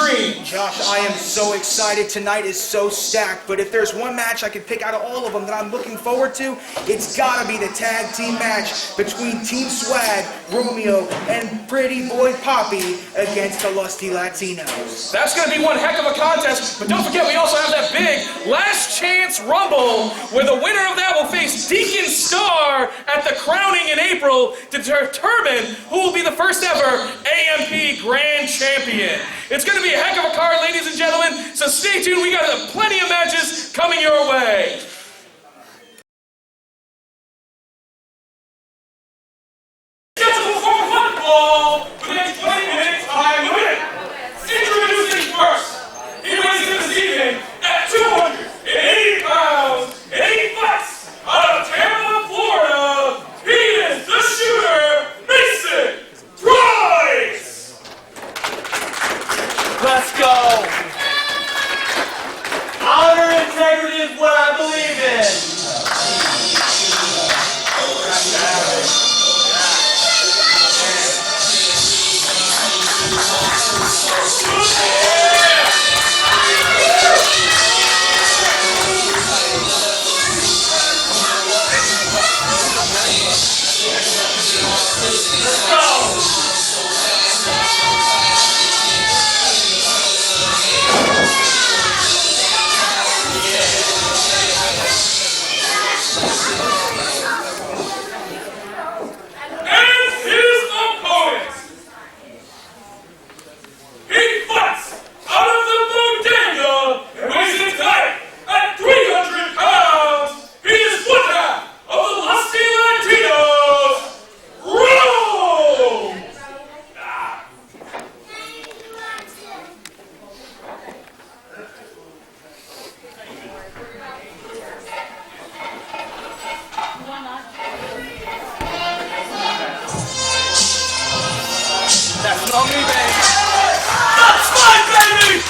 dreams. Josh, I am so excited. Tonight is so stacked, but if there's one match I could pick out of all of them that I'm looking forward to, it's gotta be the tag team match between Team Swag, Romeo, and Pretty Boy Poppy against the Lusty Latinos. That's going to be one heck of a contest, but don't forget we also have that big Last Chance Rumble, where the winner of that will face Deacon Star at the crowning in April to determine who will be the first ever AMP Grand Champion. It's going to be a heck of a card, ladies and gentlemen, so stay tuned. We got plenty of matches coming your way. Get to the football for the next 20 minutes time limit. Introducing first, he weighs in this evening at 280 pounds, 80 bucks, out of Tampa, Florida. He is the shooter, Mason Price. Let's go. Honor and integrity is what I believe in. That's not me, baby. That's fine, baby!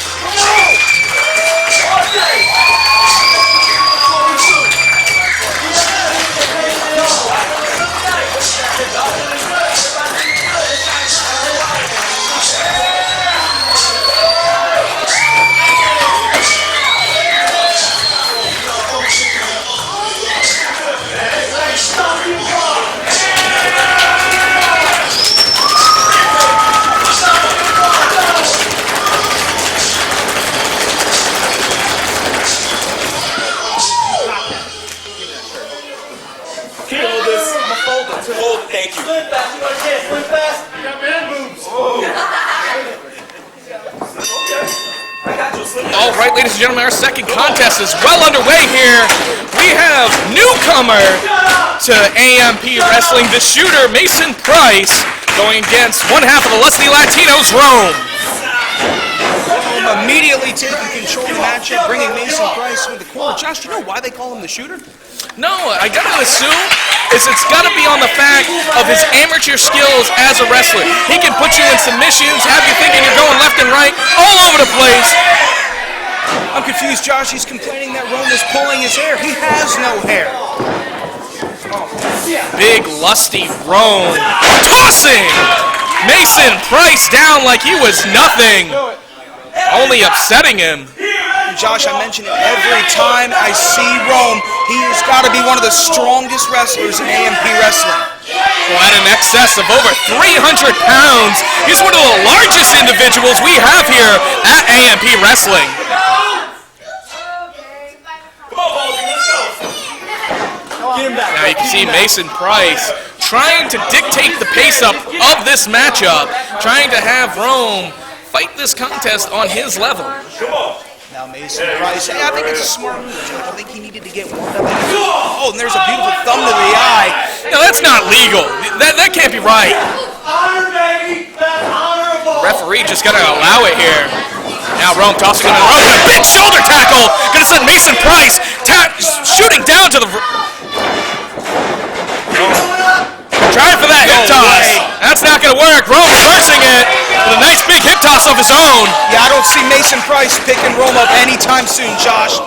Thank you. Swim fast, you want to dance? Swim fast? You got man boobs. All right, ladies and gentlemen, our second contest is well underway here. We have newcomer to AMP Wrestling, the shooter, Mason Price, going against one half of the Lusty Latinos, Rome. Immediately taking control of the matchup, bringing Mason Price with the corner. Josh, do you know why they call him the shooter? No, I gotta assume it's gotta be on the fact of his amateur skills as a wrestler. He can put you in submissions, have you thinking you're going left and right, all over the place. I'm confused, Josh. He's complaining that Rome is pulling his hair. He has no hair. Big lusty Rome tossing Mason Price down like he was nothing, only upsetting him. Josh, I mention it every time I see Rome. He has got to be one of the strongest wrestlers in AMP Wrestling. Well, at an excess of over 300 pounds, he's one of the largest individuals we have here at AMP Wrestling. Now you can see Mason Price trying to dictate the pace up of this matchup, trying to have Rome fight this contest on his level. Now Mason Price, I think it's a smart move. I think he needed to get warmed up. Oh, and there's a beautiful thumb to the eye. No, that's not legal. That can't be right. Honor, baby. That's honorable. Referee just got to allow it here. Now Rome tossing him in the rope. A big shoulder tackle. Going to send Mason Price shooting down to the... Trying for that hip toss. That's not going to work. Rome reversing it with a nice big hip toss of his own. Yeah, I don't see Mason Price picking Rome up anytime soon, Josh.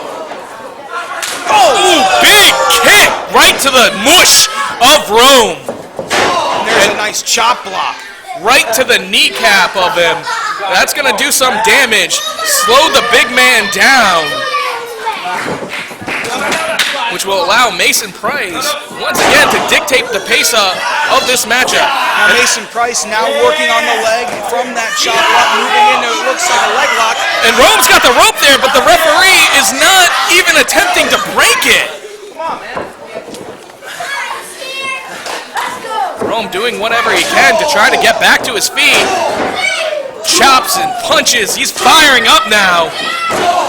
Oh, ooh, big kick right to the mush of Rome. And there's a nice chop block. right to the kneecap of him. That's going to do some damage. Slow the big man down, which will allow Mason Price once again to dictate the pace of this matchup. Now Mason Price now working on the leg from that chop block, moving into it looks like a leg lock. And Rome's got the rope there, but the referee is not even attempting to break it. Come on, man. Rome doing whatever he can to try to get back to his feet. Chops and punches. He's firing up now.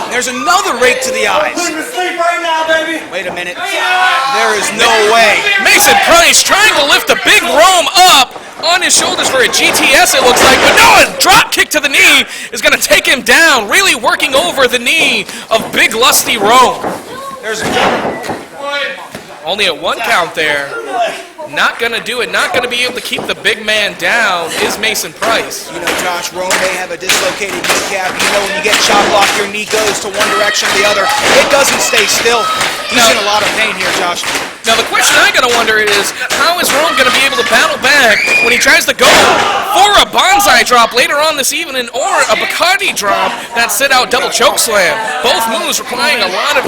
There's another rake to the eyes. Put him to sleep right now, baby. Wait a minute. There is no way. Mason Price trying to lift the big Rome up on his shoulders for a GTS, it looks like. But no, a drop kick to the knee is going to take him down. Really working over the knee of big lusty Rome. There's Only at one count there. Not going to do it. Not going to be able to keep the big man down is Mason Price. You know, Josh, Rome may have a dislocated kneecap. You know, when you get chop block, your knee goes to one direction or the other. It doesn't stay still. He's in a lot of pain here, Josh. Now, the question I got to wonder is, how is Rome going to be able to battle back when he tries to go for a bonsai drop later on this evening or a Bacardi drop that sit-out double choke slam? Both moves requiring a lot of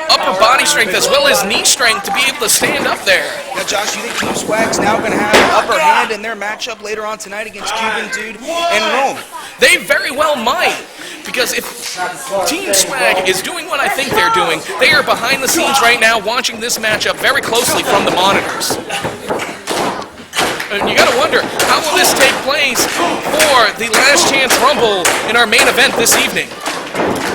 upper body strength as well as knee strength to be able to stand up there. Now, Josh, you think Team Swag's now going to have an upper hand in their matchup later on tonight against Cuban Dude and Rome? They very well might, because if Team Swag is doing what I think they're doing, they are behind the scenes right now watching this matchup very closely from the monitors. And you gotta wonder, how will this take place for the Last Chance Rumble in our main event this evening?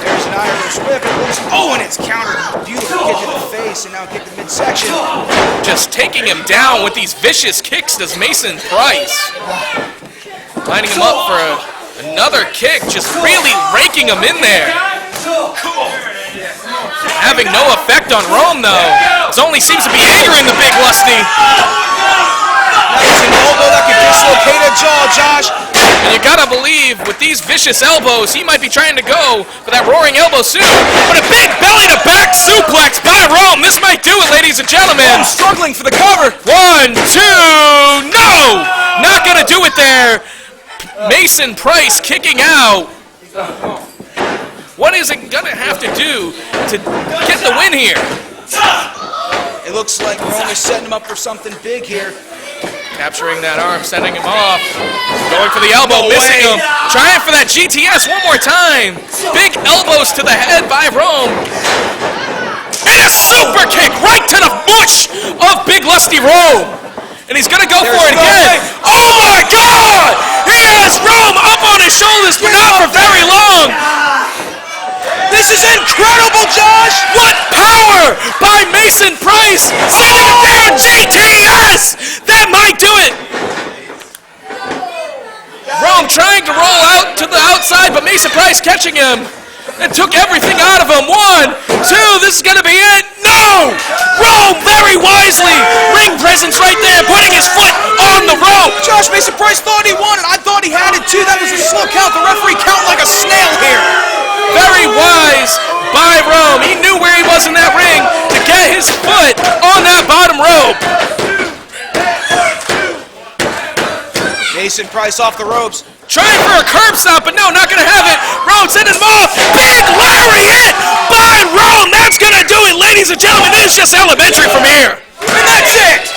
There's an Irish whip. It looks, oh, and it's countered. Beautiful kick to the face, and now kick to midsection. Just taking him down with these vicious kicks does Mason Price. Lining him up for another kick, just really raking him in there. Having no effect on Rome, though. It only seems to be angering the big lusty. Nice an elbow that could dislocate a jaw, Josh. And you gotta believe, with these vicious elbows, he might be trying to go for that roaring elbow soon. But a big belly-to-back suplex by Rome. This might do it, ladies and gentlemen. Struggling for the cover. 1, 2, no! Not gonna do it there. Mason Price kicking out. What is it gonna have to do to get the win here? It looks like Rome is setting him up for something big here. Capturing that arm, sending him off. Going for the elbow, No missing way. him. Trying for that GTS one more time. Big elbows to the head by Rome. And a super kick right to the mush of Big Lusty Rome. And he's gonna go for it no again. way. Oh my God! He has Rome up on his shoulders, but not for very long. This is incredible, Josh! What power by Mason Price, sending him down. GTS! That might do it. Rome trying to roll out to the outside, but Mason Price catching him and took everything out of him. 1, 2, this is going to be it. No! Rome very wisely, ring presence right there, putting his foot on the rope. Josh, Mason Price thought he won it. I thought he had it too. That was a slow count. The referee counting like a snail here. Very wise by Rome. He knew where he was in that ring to get his foot on that bottom rope. Mason Price off the ropes. Trying for a curb stop, but no, not going to have it. Rome sending him off. Big lariat by Rome. That's going to do it, ladies and gentlemen. This is just elementary from here. And that's it!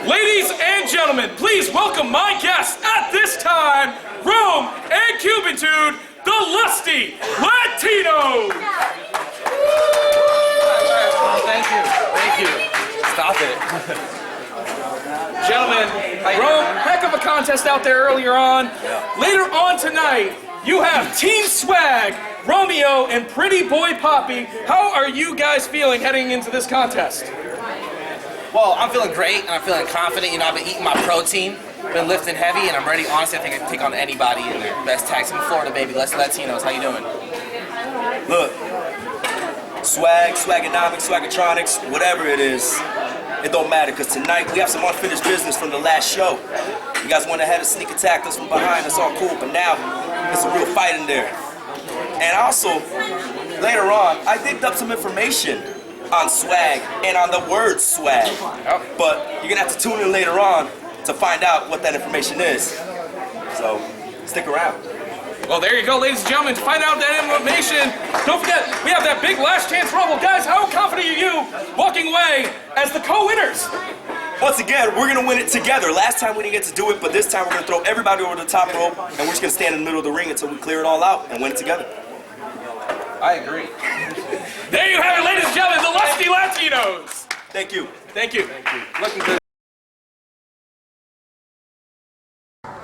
Ladies and gentlemen, please welcome my guests at this time, Rome and Cuban Dude, the Lusty Latino. Thank you. Stop it. Gentlemen, Rome, heck of a contest out there earlier on. Later on tonight, you have Team Swag, Romeo, and Pretty Boy Poppy. How are you guys feeling heading into this contest? Well, I'm feeling great, and I'm feeling confident. You know, I've been eating my protein, been lifting heavy, and I'm ready. Honestly, I think I can take on anybody in there. Best tag team in Florida, baby. Let's Latinos. How you doing? Look, Swag, Swaganomics, Swagatronics, whatever it is, it don't matter, because tonight we have some unfinished business from the last show. You guys went ahead and sneak attacked us from behind, that's all cool, but now it's a real fight in there. And also, later on, I digged up some information on swag and on the word swag. But you're gonna have to tune in later on to find out what that information is. So, stick around. Well, there you go, ladies and gentlemen. To find out that information, don't forget, we have that big last chance rumble. Guys, how confident are you walking away as the co-winners? Once again, we're gonna win it together. Last time we didn't get to do it, but this time we're gonna throw everybody over the top rope, and we're just gonna stand in the middle of the ring until we clear it all out and win it together. I agree. There you have it, ladies and gentlemen, the Lusty Latinos. Thank you. Thank you. Looking good.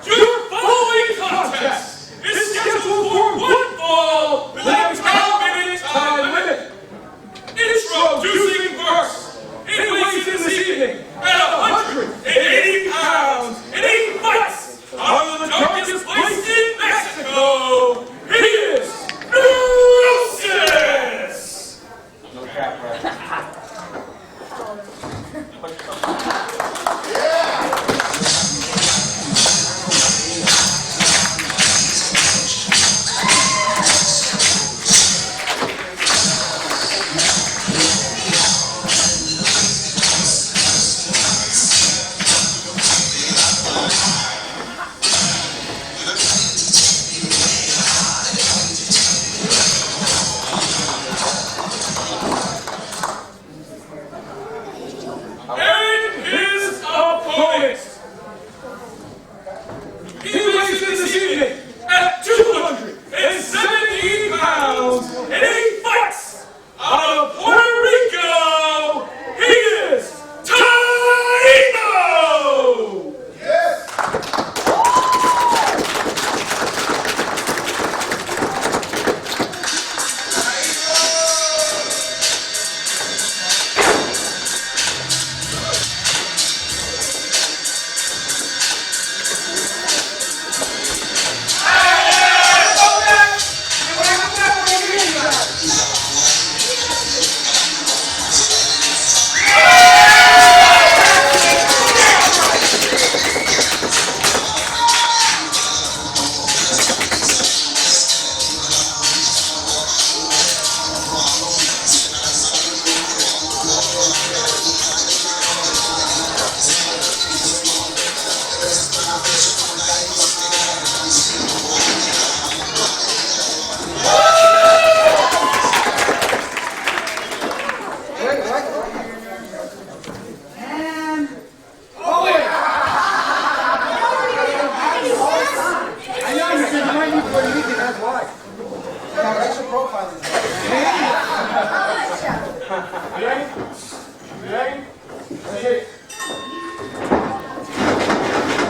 Your following contest is scheduled for one fall with a 10-minute time limit. Introducing first, it weighs in this evening at 180 pounds in 8 fights out of the darkest place in Mexico. He is Neurosis! No cap, right? And his opponent. He weighs in this evening at 217 pounds in 8 fights out of Puerto Rico. He is Taino!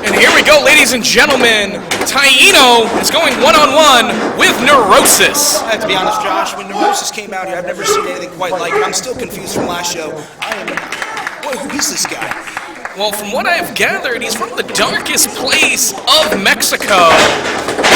And here we go, ladies and gentlemen. Taino is going one-on-one with Neurosis. I have to be honest, Josh, when Neurosis came out here, I've never seen anything quite like it. I'm still confused from last show. Who is this guy? Well, from what I've gathered, he's from the darkest place of Mexico,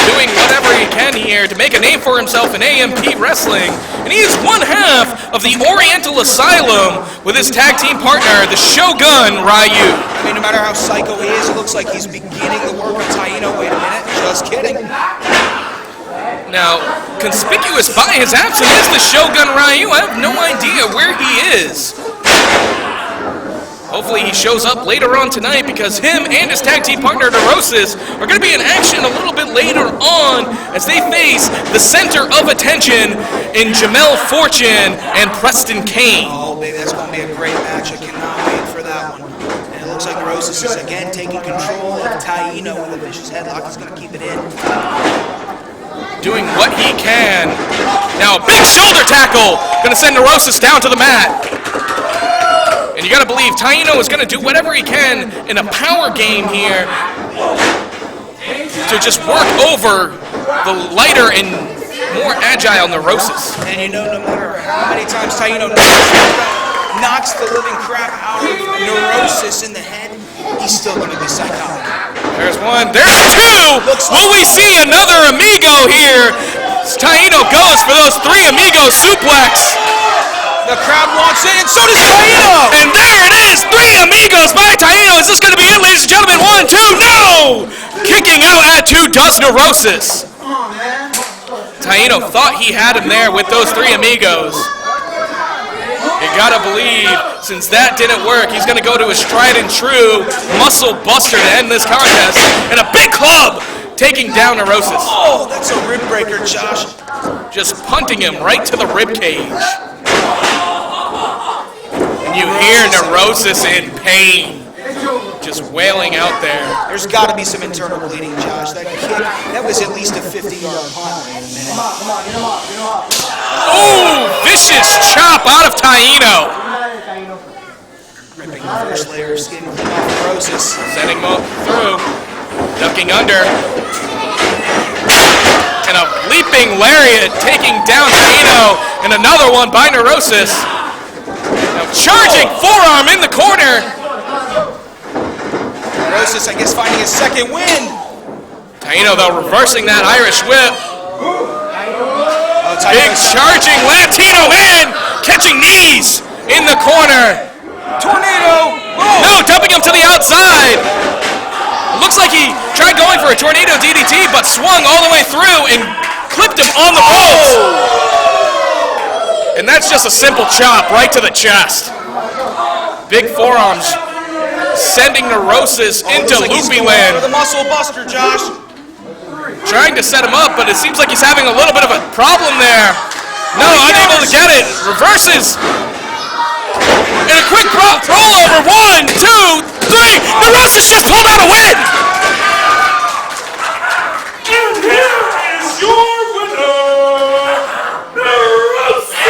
doing whatever he can here to make a name for himself in AMP Wrestling. And he is one half of the Oriental Asylum with his tag team partner, the Shogun Ryu. I mean, no matter how psycho he is, it looks like he's beginning the work with Taino. Wait a minute, just kidding. Now, conspicuous by his absence is the Shogun Ryu. I have no idea where he is. Hopefully he shows up later on tonight, because him and his tag team partner Neurosis are going to be in action a little bit later on as they face the center of attention in Jamel Fortune and Preston Kane. Oh, baby, that's going to be a great match. I cannot wait for that one. And it looks like Neurosis is again taking control of Taino with a vicious headlock. He's going to keep it in. Doing what he can. Now, big shoulder tackle. Going to send Neurosis down to the mat. And you gotta believe Taino is gonna do whatever he can in a power game here to just work over the lighter and more agile Neurosis. And you know, no matter how many times Taino knocks the living crap out of Neurosis in the head, he's still gonna be psychotic. There's one, there's two! Will we see another Amigo here? Taino goes for those 3 Amigo suplex. The crowd wants in, and so does Taino! And there it is, 3 amigos by Taino. Is this going to be it, ladies and gentlemen? 1, 2, no! Kicking out at 2 does Neurosis. Taino thought he had him there with those 3 amigos. You gotta believe, since that didn't work, he's gonna go to his tried and true muscle buster to end this contest, and a big club taking down Neurosis. Oh, that's a rib breaker, Josh. Just punting him right to the rib cage. And you hear Neurosis in pain, just wailing out there. There's got to be some internal bleeding, Josh. That kick, that was at least a 50-yard punt in a minute. Oh, vicious chop out of Taino. Ripping the first layer of skin clean off Neurosis. Sending him through, ducking under. And a leaping lariat taking down Taino. And another one by Neurosis. Now charging forearm in the corner. Neurosis, I guess, finding his second win. Taino, though, reversing that Irish whip. Oh, Big charging Latino in, catching knees in the corner. Tornado! Oh. No, dumping him to the outside. Looks like he tried going for a tornado DDT, but swung all the way through and clipped him on the ropes. And that's just a simple chop right to the chest. Big forearms sending Neurosis into loopy land. The muscle buster, Josh. Trying to set him up, but it seems like he's having a little bit of a problem there. No, unable to get it. Reverses. And a quick rollover. 1, 2, 3. Neurosis just pulled out a win. And here is your winner, Neurosis!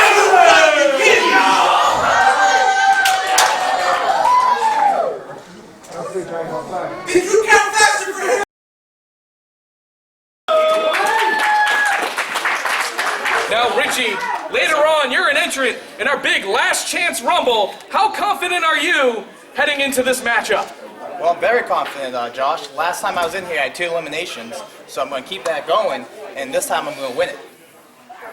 Did you count faster for him? Now, Richie, later on, you're an entrant in our big Last Chance Rumble. How confident are you heading into this matchup? Well, I'm very confident, Josh. Last time I was in here, I had 2 eliminations, so I'm going to keep that going, and this time I'm going to win it.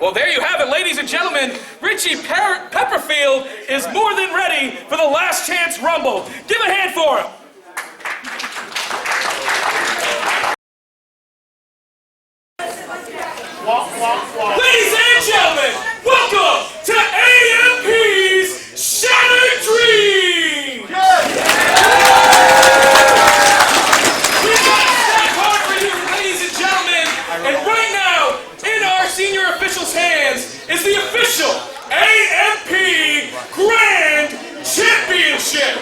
Well, there you have it, ladies and gentlemen. Richie Pepperfield is more than ready for the Last Chance Rumble. Give a hand for him. Ladies and gentlemen, welcome to AMP's Shattered Dream! We got that card for you, ladies and gentlemen, and right now, in our senior officials' hands, is the official AMP Grand Championship!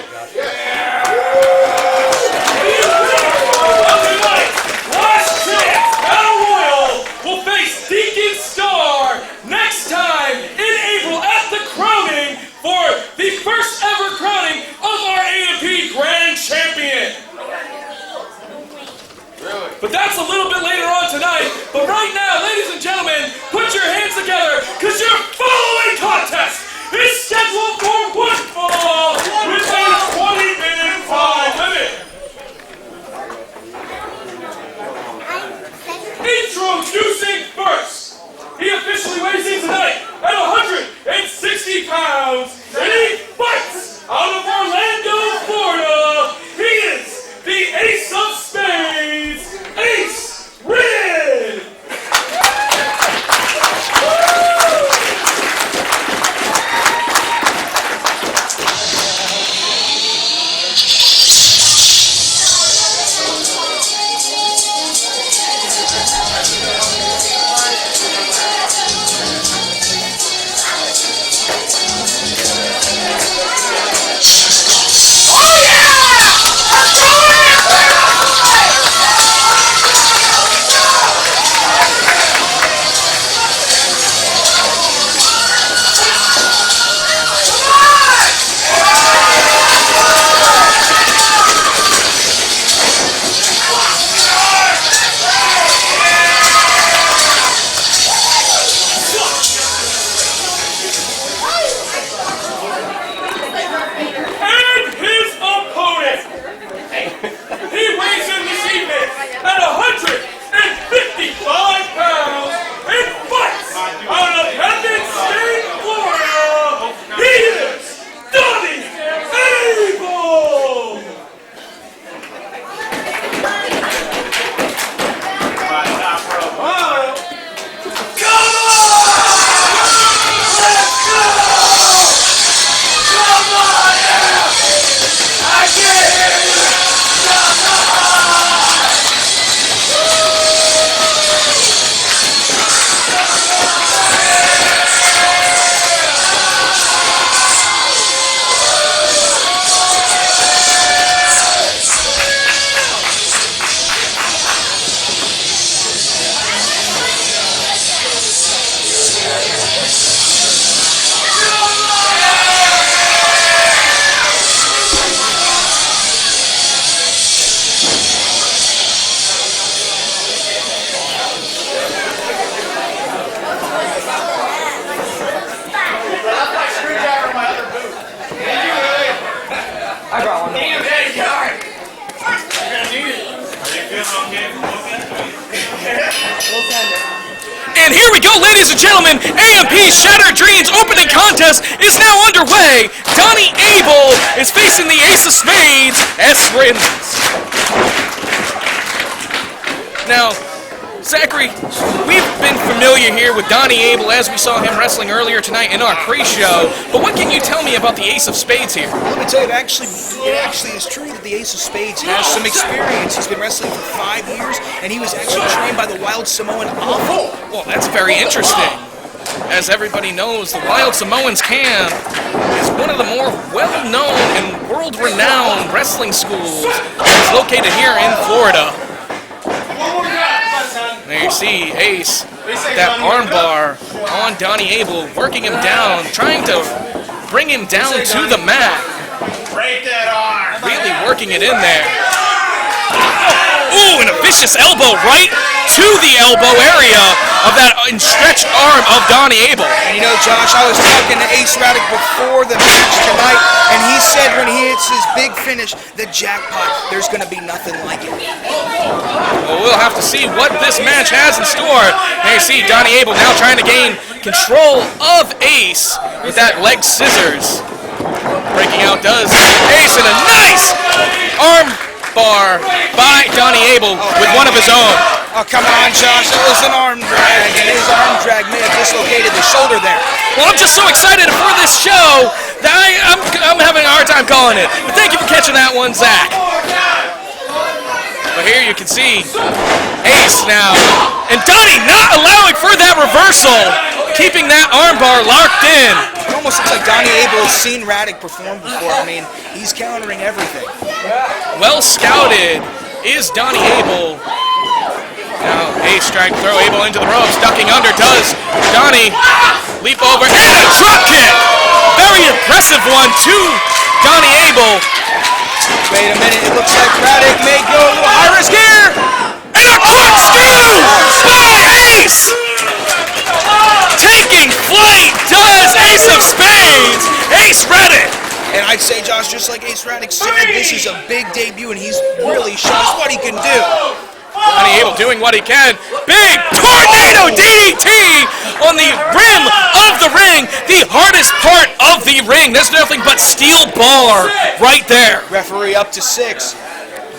Last Chance Battle Royal will face Deacon Star next time in April at the crowning for the first ever crowning of our AMP Grand Champion. But that's a little bit later on tonight. But right now, ladies and gentlemen, put your hands together because your following contest is scheduled for one fall with a 20-minute time limit. Introducing first, he officially weighs in tonight at 160 pounds, and he fights out of Orlando, Florida. He is the Ace of Spades, Ace Rid. And here we go, ladies and gentlemen. AMP's Shattered Dreams opening contest is now underway. Donnie Abel is facing the Ace of Spades, Esperance. Now, Zachary, we've been familiar here with Donnie Abel as we saw him wrestling earlier tonight in our pre-show, but what can you tell me about the Ace of Spades here? Let me tell you, it actually is true that the Ace of Spades has some experience. He's been wrestling for 5 years, and he was actually trained by the Wild Samoan Alpha. Well, that's very interesting. As everybody knows, the Wild Samoans camp is one of the more well-known and world-renowned wrestling schools. It's located here in Florida. There you see Ace, that armbar on Donnie Abel, working him down, trying to bring him down to the mat. Really working it in there. Ooh, and a vicious elbow right to the elbow area of that stretched arm of Donnie Abel. And you know, Josh, I was talking to Ace Radic before the match tonight, and he said when he hits his big finish, the jackpot, there's going to be nothing like it. Well, we'll have to see what this match has in store. There you see Donnie Abel now trying to gain control of Ace with that leg scissors. Breaking out does Ace, and a nice arm bar by Donnie Abel with one of his own. Oh, come on, Josh, it was an arm drag, and his arm drag may have dislocated the shoulder there. Well, I'm just so excited for this show that I'm having a hard time calling it. But thank you for catching that one, Zach. But here you can see Ace now, and Donnie not allowing for that reversal, keeping that armbar locked in. It almost looks like Donnie Abel has seen Radic perform before. I mean, he's countering everything. Well scouted is Donnie Abel. Now Ace trying to throw Abel into the ropes, ducking under does Donnie. Leap over and a drop kick. Very impressive one to Donnie Abel. Wait a minute, it looks like Radic may go a little high risk here. And a corkscrew by Ace. Taking flight does Ace of Spades, Ace Radic. And I'd say, Josh, just like Ace Radic said, this is a big debut, and he's really shown us what he can do. Donnie Abel doing what he can. Big tornado DDT on the rim of the ring. The hardest part of the ring. There's nothing but steel bar right there. Referee up to 6.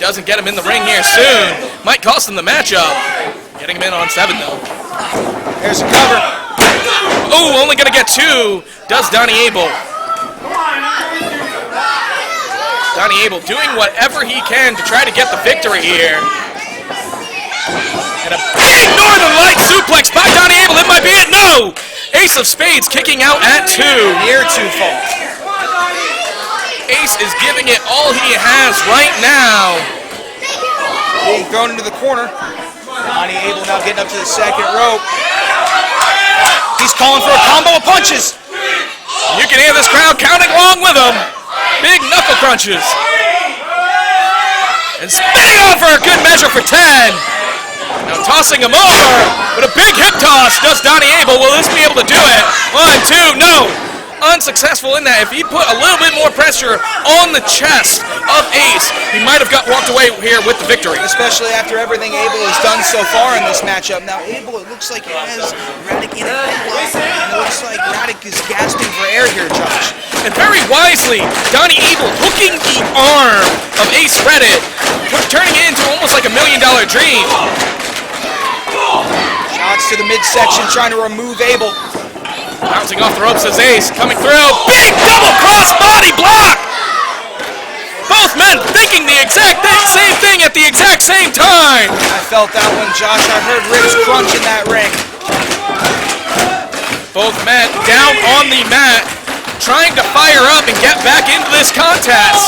Doesn't get him in the ring here soon. Might cost him the matchup. Getting him in on 7 though. There's a cover. Oh, only gonna get 2. Does Donnie Abel. Donnie Abel doing whatever he can to try to get the victory here. And a big Northern Light suplex by Donnie Abel. It might be it. No! Ace of Spades kicking out at 2. Near 2 falls. Ace is giving it all he has right now. Being thrown into the corner. Donnie Abel now getting up to the second rope. He's calling for a combo of punches. You can hear this crowd counting along with him. Big knuckle crunches. And spinning on for a good measure for 10. Now tossing him over with a big hip toss. Does Donnie Abel? Will this be able to do it? 1, 2, no. Unsuccessful in that. If he put a little bit more pressure on the chest of Ace, he might have walked away here with the victory. Especially after everything Abel has done so far in this matchup. Now Abel, it looks like he has Radic in a headlock. And it looks like Radic is gasping for air here, Josh. And very wisely, Donnie Abel hooking the arm of Ace Radic, turning it into almost like $1 million dream. Shots to the midsection, trying to remove Abel. Bouncing off the ropes as Ace coming through. Big double cross body block! Both men thinking the exact same thing at the exact same time. I felt that one, Josh. I heard ribs crunch in that ring. Both men down on the mat, trying to fire up and get back into this contest.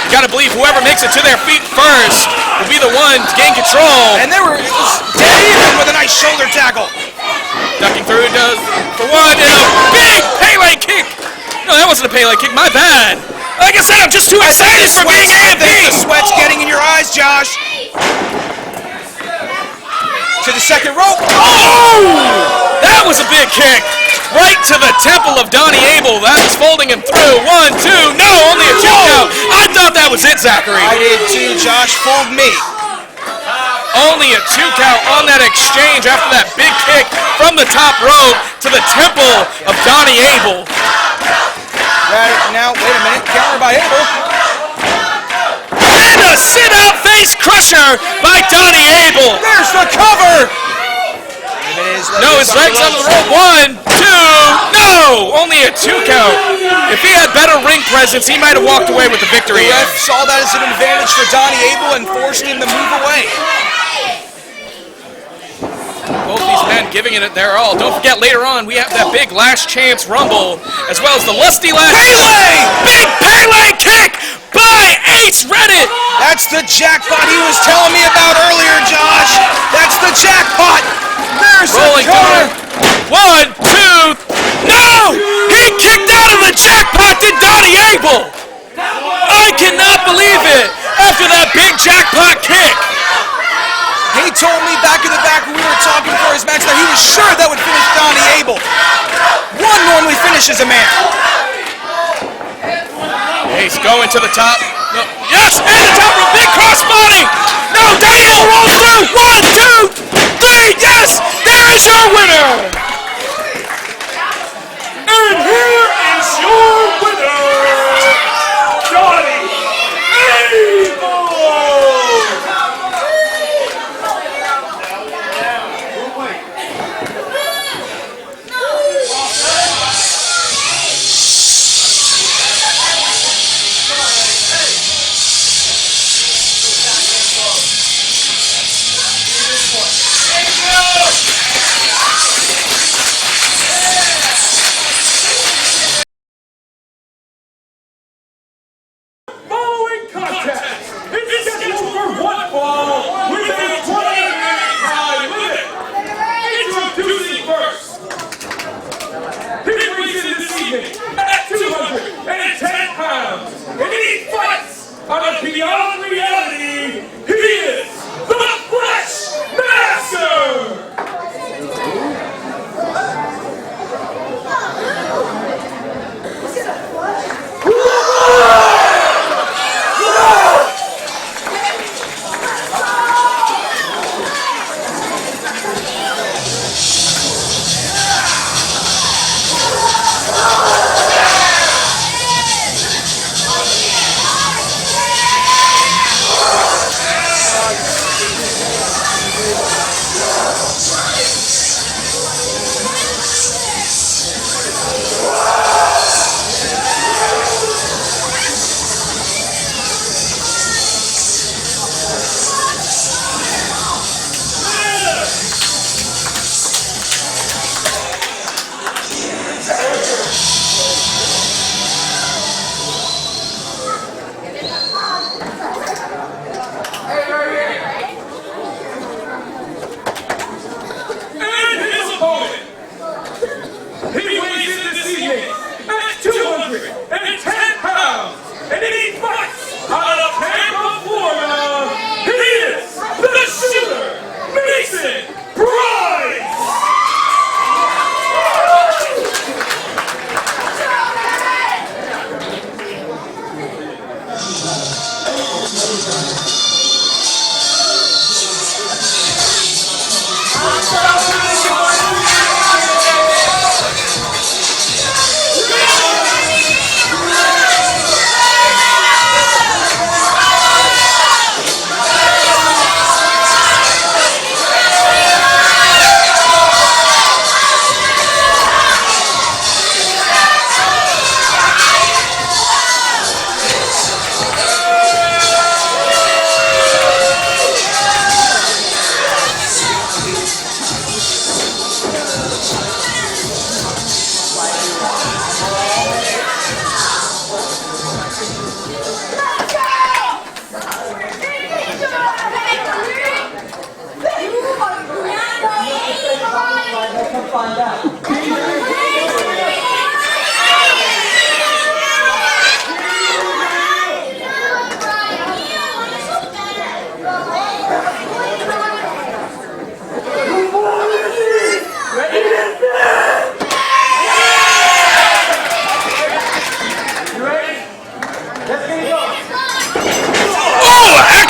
You gotta believe whoever makes it to their feet first will be the one to gain control. And it was dead even with a nice shoulder tackle. Ducking through does for 1 and a big Pele kick. No, that wasn't a Pele kick, my bad. Like I said, I'm just too excited for being AMP. The sweat's getting in your eyes, Josh. To the second rope. Oh! That was a big kick. Right to the temple of Donnie Abel. That's folding him through. 1, 2. No, only a 2 count. I thought that was it, Zachary. I did too, Josh. Fooled me. Only a 2 count on that exchange after that big kick from the top rope to the temple of Donnie Abel. Now, wait a minute. Counter by Abel. And a sit-out face crusher by Donnie Abel. There's the cover. No, his legs on the rope. 1, 2, no! Only a 2 count. If he had better ring presence, he might have walked away with the victory. The ref saw that as an advantage for Donnie Abel and forced him to move away. Both these men giving it their all. Don't forget, later on, we have that big Last Chance Rumble, as well as the lusty last... Pele! Big Pele kick by Ace Reddit! That's the jackpot he was telling me about earlier, Josh. That's the jackpot. There's Rolling the cover. 1, 2, no! He kicked out of the jackpot to Donnie Abel! I cannot believe it after that big jackpot kick. He told me back in the back when we were talking before his match that he was sure that would finish Donnie Abel. One normally finishes a man. He's going to the top. No. Yes, and the top rope, big crossbody. No, Donnie Abel rolls through. 1, 2, 3. Yes, there is your winner. And here is your winner, Donnie Abel! Following contest is scheduled for one fall with a 20-minute time limit. Introducing first, he weighs in this evening at 210 pounds, and he fights on a Beyond Reality. He is the Flesh Master.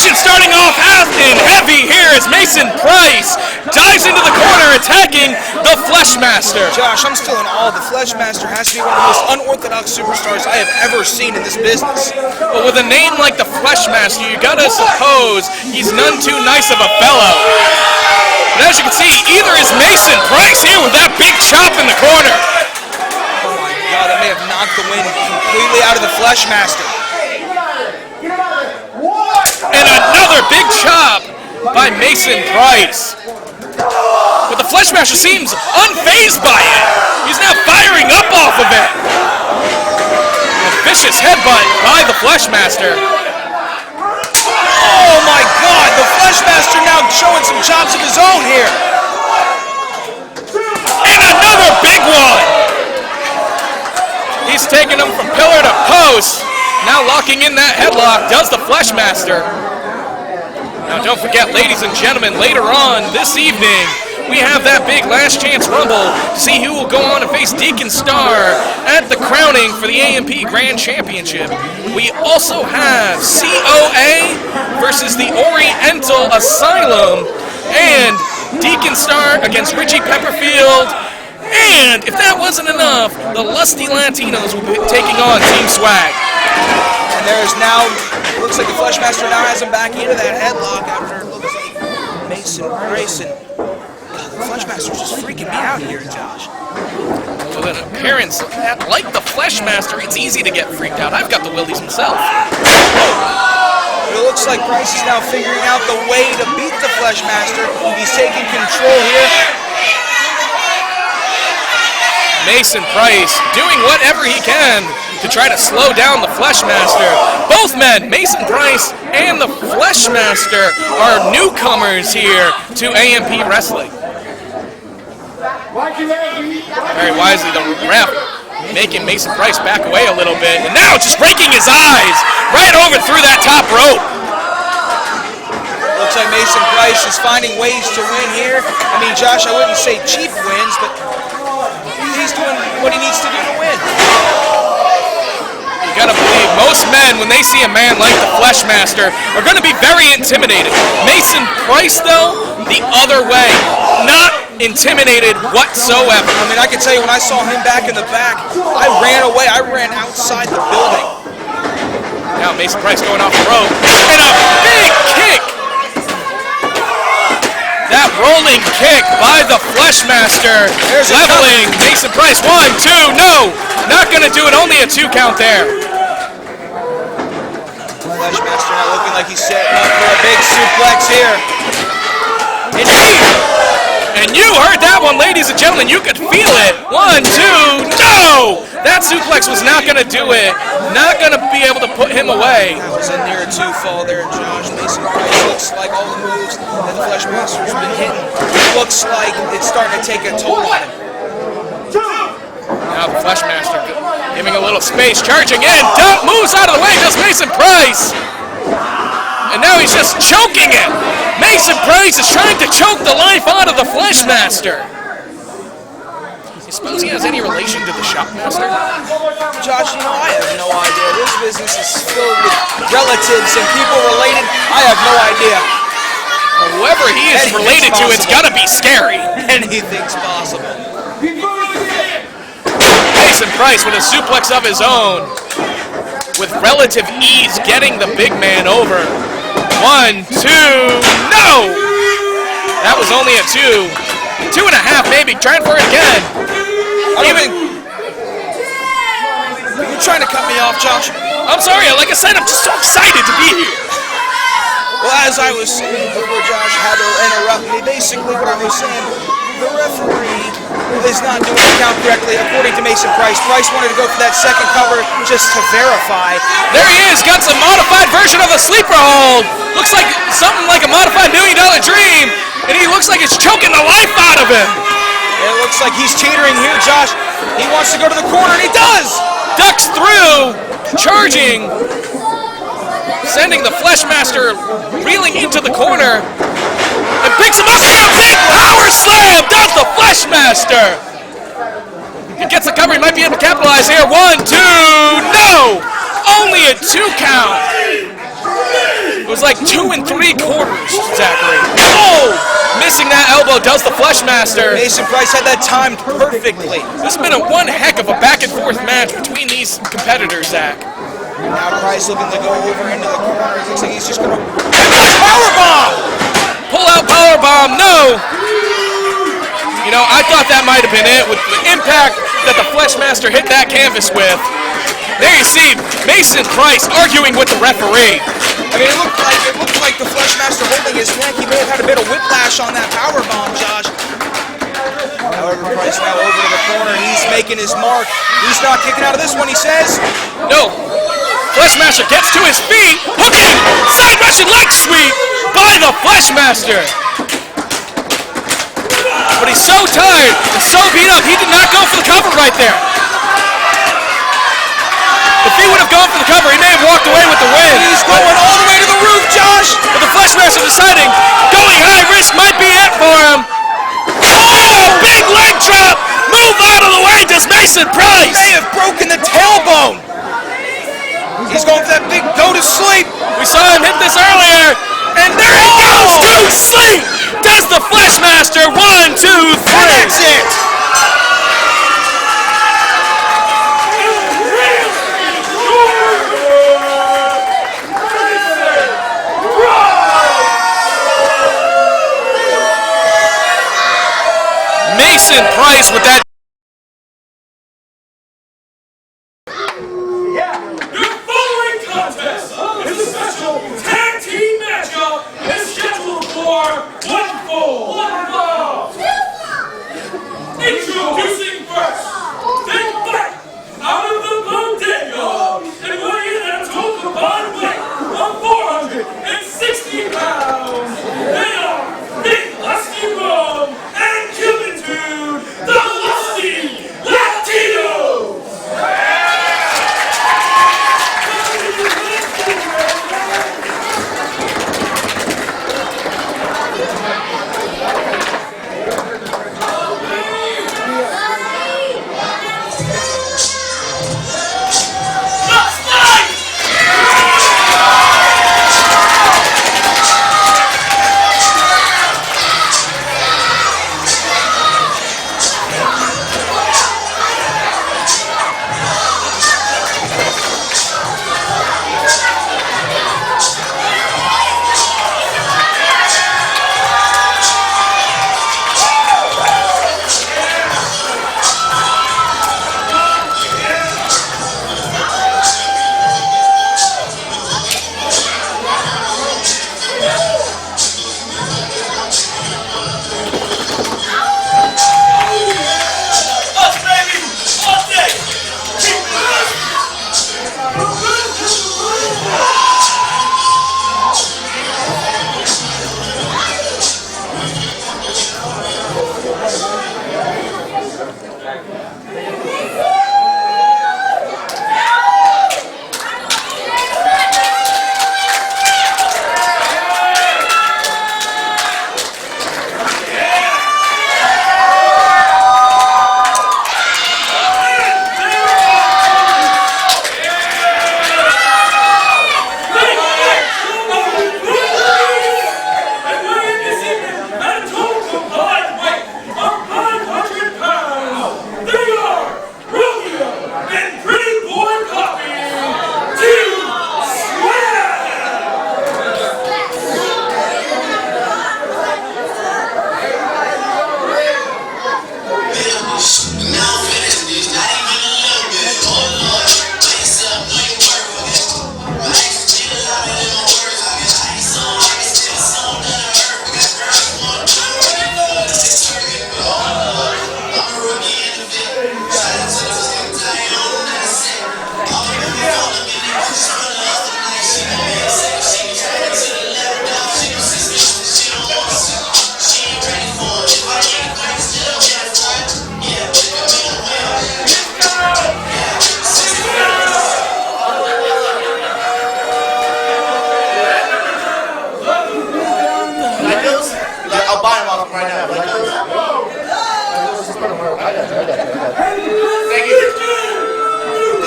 action starting off half and heavy here as Mason Price dives into the corner attacking the Fleshmaster. Josh, I'm still in awe. The Fleshmaster has to be one of the most unorthodox superstars I have ever seen in this business. But with a name like the Fleshmaster, you gotta suppose he's none too nice of a fellow. But as you can see, either is Mason Price here with that big chop in the corner. Oh my God, that may have knocked the wind completely out of the Fleshmaster. And another big chop by Mason Price. But the Fleshmaster seems unfazed by it. He's now firing up off of it. A vicious headbutt by the Fleshmaster. Oh my God, the Fleshmaster now showing some chops of his own here. And another big one. He's taking him from pillar to post. Now locking in that headlock does the Fleshmaster. Now don't forget, ladies and gentlemen, later on this evening, we have that big last chance rumble to see who will go on to face Deacon Star at the crowning for the AMP Grand Championship. We also have COA versus the Oriental Asylum and Deacon Star against Richie Pepperfield. And if that wasn't enough, the Lusty Latinos will be taking on Team Swag. And there's now, looks like the Fleshmaster now has him back into that headlock after it looks like Mason Grayson. God, the Fleshmaster's just freaking me out here, Josh. With an appearance like the Fleshmaster, it's easy to get freaked out. I've got the willies myself. It looks like Price is now figuring out the way to beat the Fleshmaster. He's taking control here. Mason Price doing whatever he can to try to slow down the Fleshmaster. Both men, Mason Price and the Fleshmaster, are newcomers here to AMP Wrestling. Very wisely, the ref making Mason Price back away a little bit, and now just raking his eyes right over through that top rope. Looks like Mason Price is finding ways to win here. I mean, Josh, I wouldn't say cheap wins, but he's doing what he needs to do to win. You gotta believe most men, when they see a man like the Fleshmaster, are gonna be very intimidated. Mason Price, though, the other way. Not intimidated whatsoever. I mean, I can tell you when I saw him back in the back, I ran away. I ran outside the building. Now Mason Price going off the rope. And a big kick! That rolling kick by the Fleshmaster, leveling Mason Price. 1, 2, no! Not gonna do it, only a 2 count there. Fleshmaster now looking like he's setting up for a big suplex here. Indeed! And you heard that one, ladies and gentlemen. You could feel it. 1, 2, no! That suplex was not going to do it. Not going to be able to put him away. That was a near 2 fall there, Josh. Mason Price looks like all the moves that the Fleshmaster's been hitting. Looks like it's starting to take a toll on him. Now the Fleshmaster giving a little space, charging in. Dump moves out of the way, does Mason Price. And now he's just choking it. Mason Price is trying to choke the life out of the Fleshmaster. You suppose he has any relation to the Shockmaster? Josh, you know, I have no idea. This business is filled with relatives and people related. I have no idea. Whoever he is related to, it's gotta be scary. Anything's possible. Mason Price with a suplex of his own, with relative ease getting the big man over. 1, 2, no! That was only a 2. 2.5 maybe, trying for it again. You're trying to cut me off, Josh? I'm sorry, like I said, I'm just so excited to be here. Well, as I was saying before Josh had to interrupt me, basically what I was saying, the referee is not doing the count correctly, according to Mason Price. Price wanted to go for that second cover just to verify. There he is, got some modified version of the sleeper hold. Looks like something like a modified $1 Million Dream, and he looks like it's choking the life out of him. It looks like he's teetering here, Josh. He wants to go to the corner, and he does! Ducks through, charging, sending the Fleshmaster reeling into the corner, and picks him up, and a big power slam does the Fleshmaster. He gets the cover, he might be able to capitalize here. 1, 2, no! Only a 2 count. It was like 2 3/4, Zachary. Oh! Missing that elbow does the Fleshmaster. Mason Price had that timed perfectly. This has been one heck of a back-and-forth match between these competitors, Zach. Now Price looking to go over into the corner. It looks like he's just going to... Powerbomb! Pull out powerbomb, no! You know, I thought that might have been it with the impact that the Fleshmaster hit that canvas with. There you see Mason Price arguing with the referee. I mean, it looked like the Fleshmaster holding his neck. He may have had a bit of whiplash on that powerbomb, Josh. However, Price now over to the corner, and he's making his mark. He's not kicking out of this one, he says. No. Fleshmaster gets to his feet. Hooking! Side Russian leg sweep by the Fleshmaster. But he's so tired and so beat up, he did not go for the cover right there. If he would have gone for the cover, he may have walked away with the win. He's going all the way to the roof, Josh. But the Fleshmaster deciding going high risk might be it for him. Oh, big leg drop. Move out of the way, does Mason Price. May have broken the tailbone. He's going for that big go to sleep. We saw him hit this earlier. And there he goes to sleep. Does the Fleshmaster. 1, 2, 3. That's it. Mason Price with that. Your following contest is a special tag team matchup and is scheduled for one fall. Introducing first, they fight out of the bodega and weighing in at a total combined weight of 460 pounds. They are Big Lusty Rome and Cuban Dude, the Lusty Latinos.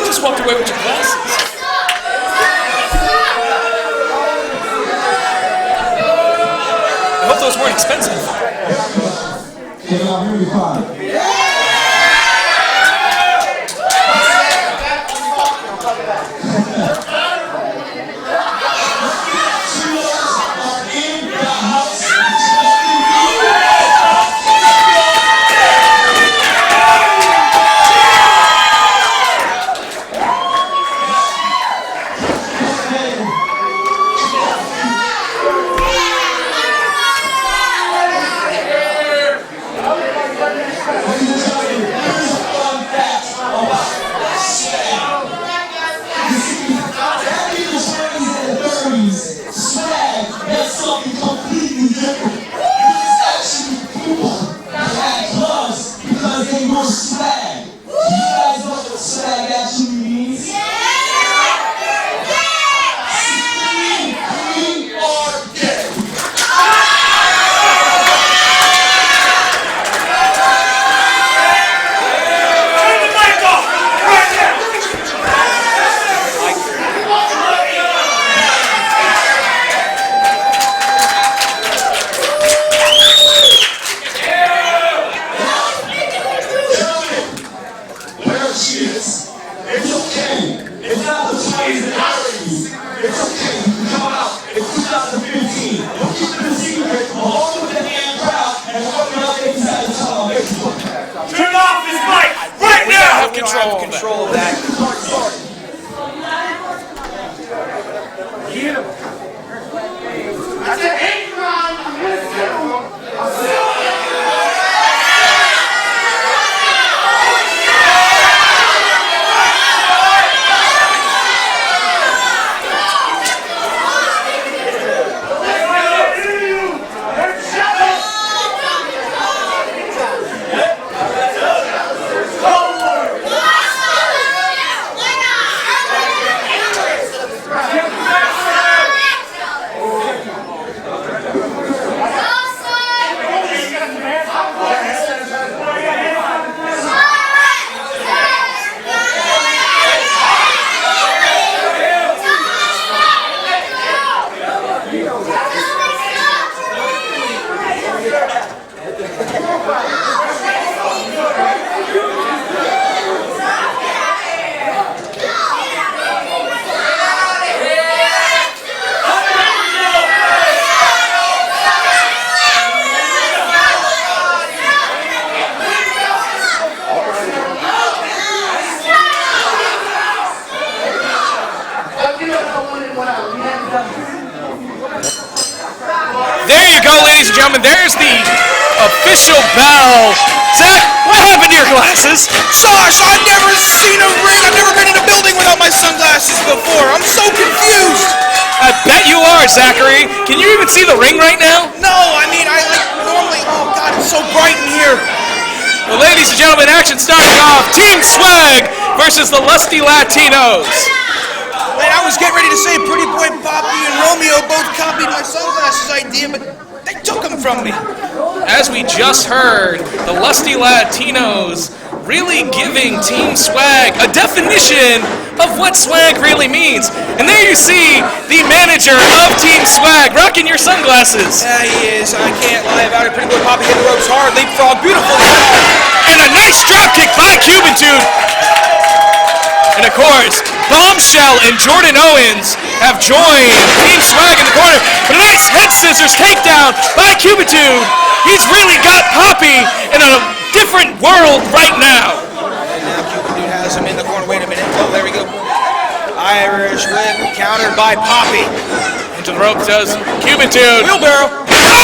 Just walked away with your glasses. more inexpensive. Control of that. There you go, ladies and gentlemen. There's the official bell. Zach, what happened to your glasses? Josh, I've never seen a ring. I've never been in a building without my sunglasses before. I'm so confused. I bet you are, Zachary. Can you even see the ring right now? No, I mean, I like normally. Oh God, it's so bright in here. Well, ladies and gentlemen, action starting off. Team Swag versus the Lusty Latinos. Man, I was getting ready to say Pretty Boy Poppy and Romeo both copied my sunglasses idea, but they took them from me. As we just heard, the Lusty Latinos really giving Team Swag a definition of what swag really means. And there you see the manager of Team Swag rocking your sunglasses. Yeah, he is. I can't lie about it. Pretty Boy Poppy hit the ropes hard, leapfrog beautifully. And a nice dropkick by Cubitude. And of course, Bombshell and Jordan Owens have joined Team Swag in the corner. But a nice head scissors takedown by Cubitude. He's really got Poppy in a different world right now. And now Cubitude has him in the corner. Wait a minute. Oh, there we go. Irish whip countered by Poppy. Into the ropes does Cubitude. Wheelbarrow.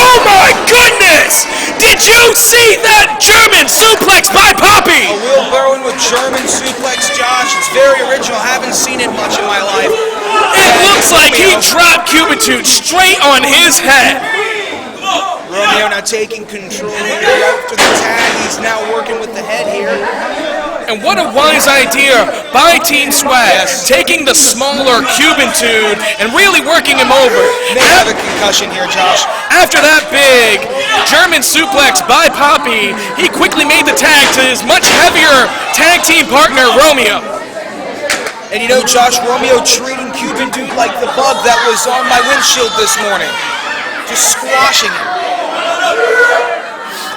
Oh my goodness! Did you see that German suplex by Poppy? A wheelbarrow with German suplex, Josh. It's very original. Haven't seen it much in my life. It looks like he dropped Cubitude straight on his head. Romeo now taking control after the tag. He's now working with the head here. And what a wise idea by Team Swag, taking the smaller Cubitude and really working him over. May have a concussion here, Josh. After that big German suplex by Poppy, he quickly made the tag to his much heavier tag team partner, Romeo. And you know, Josh, Romeo treating Cubitude like the bug that was on my windshield this morning. Just squashing him.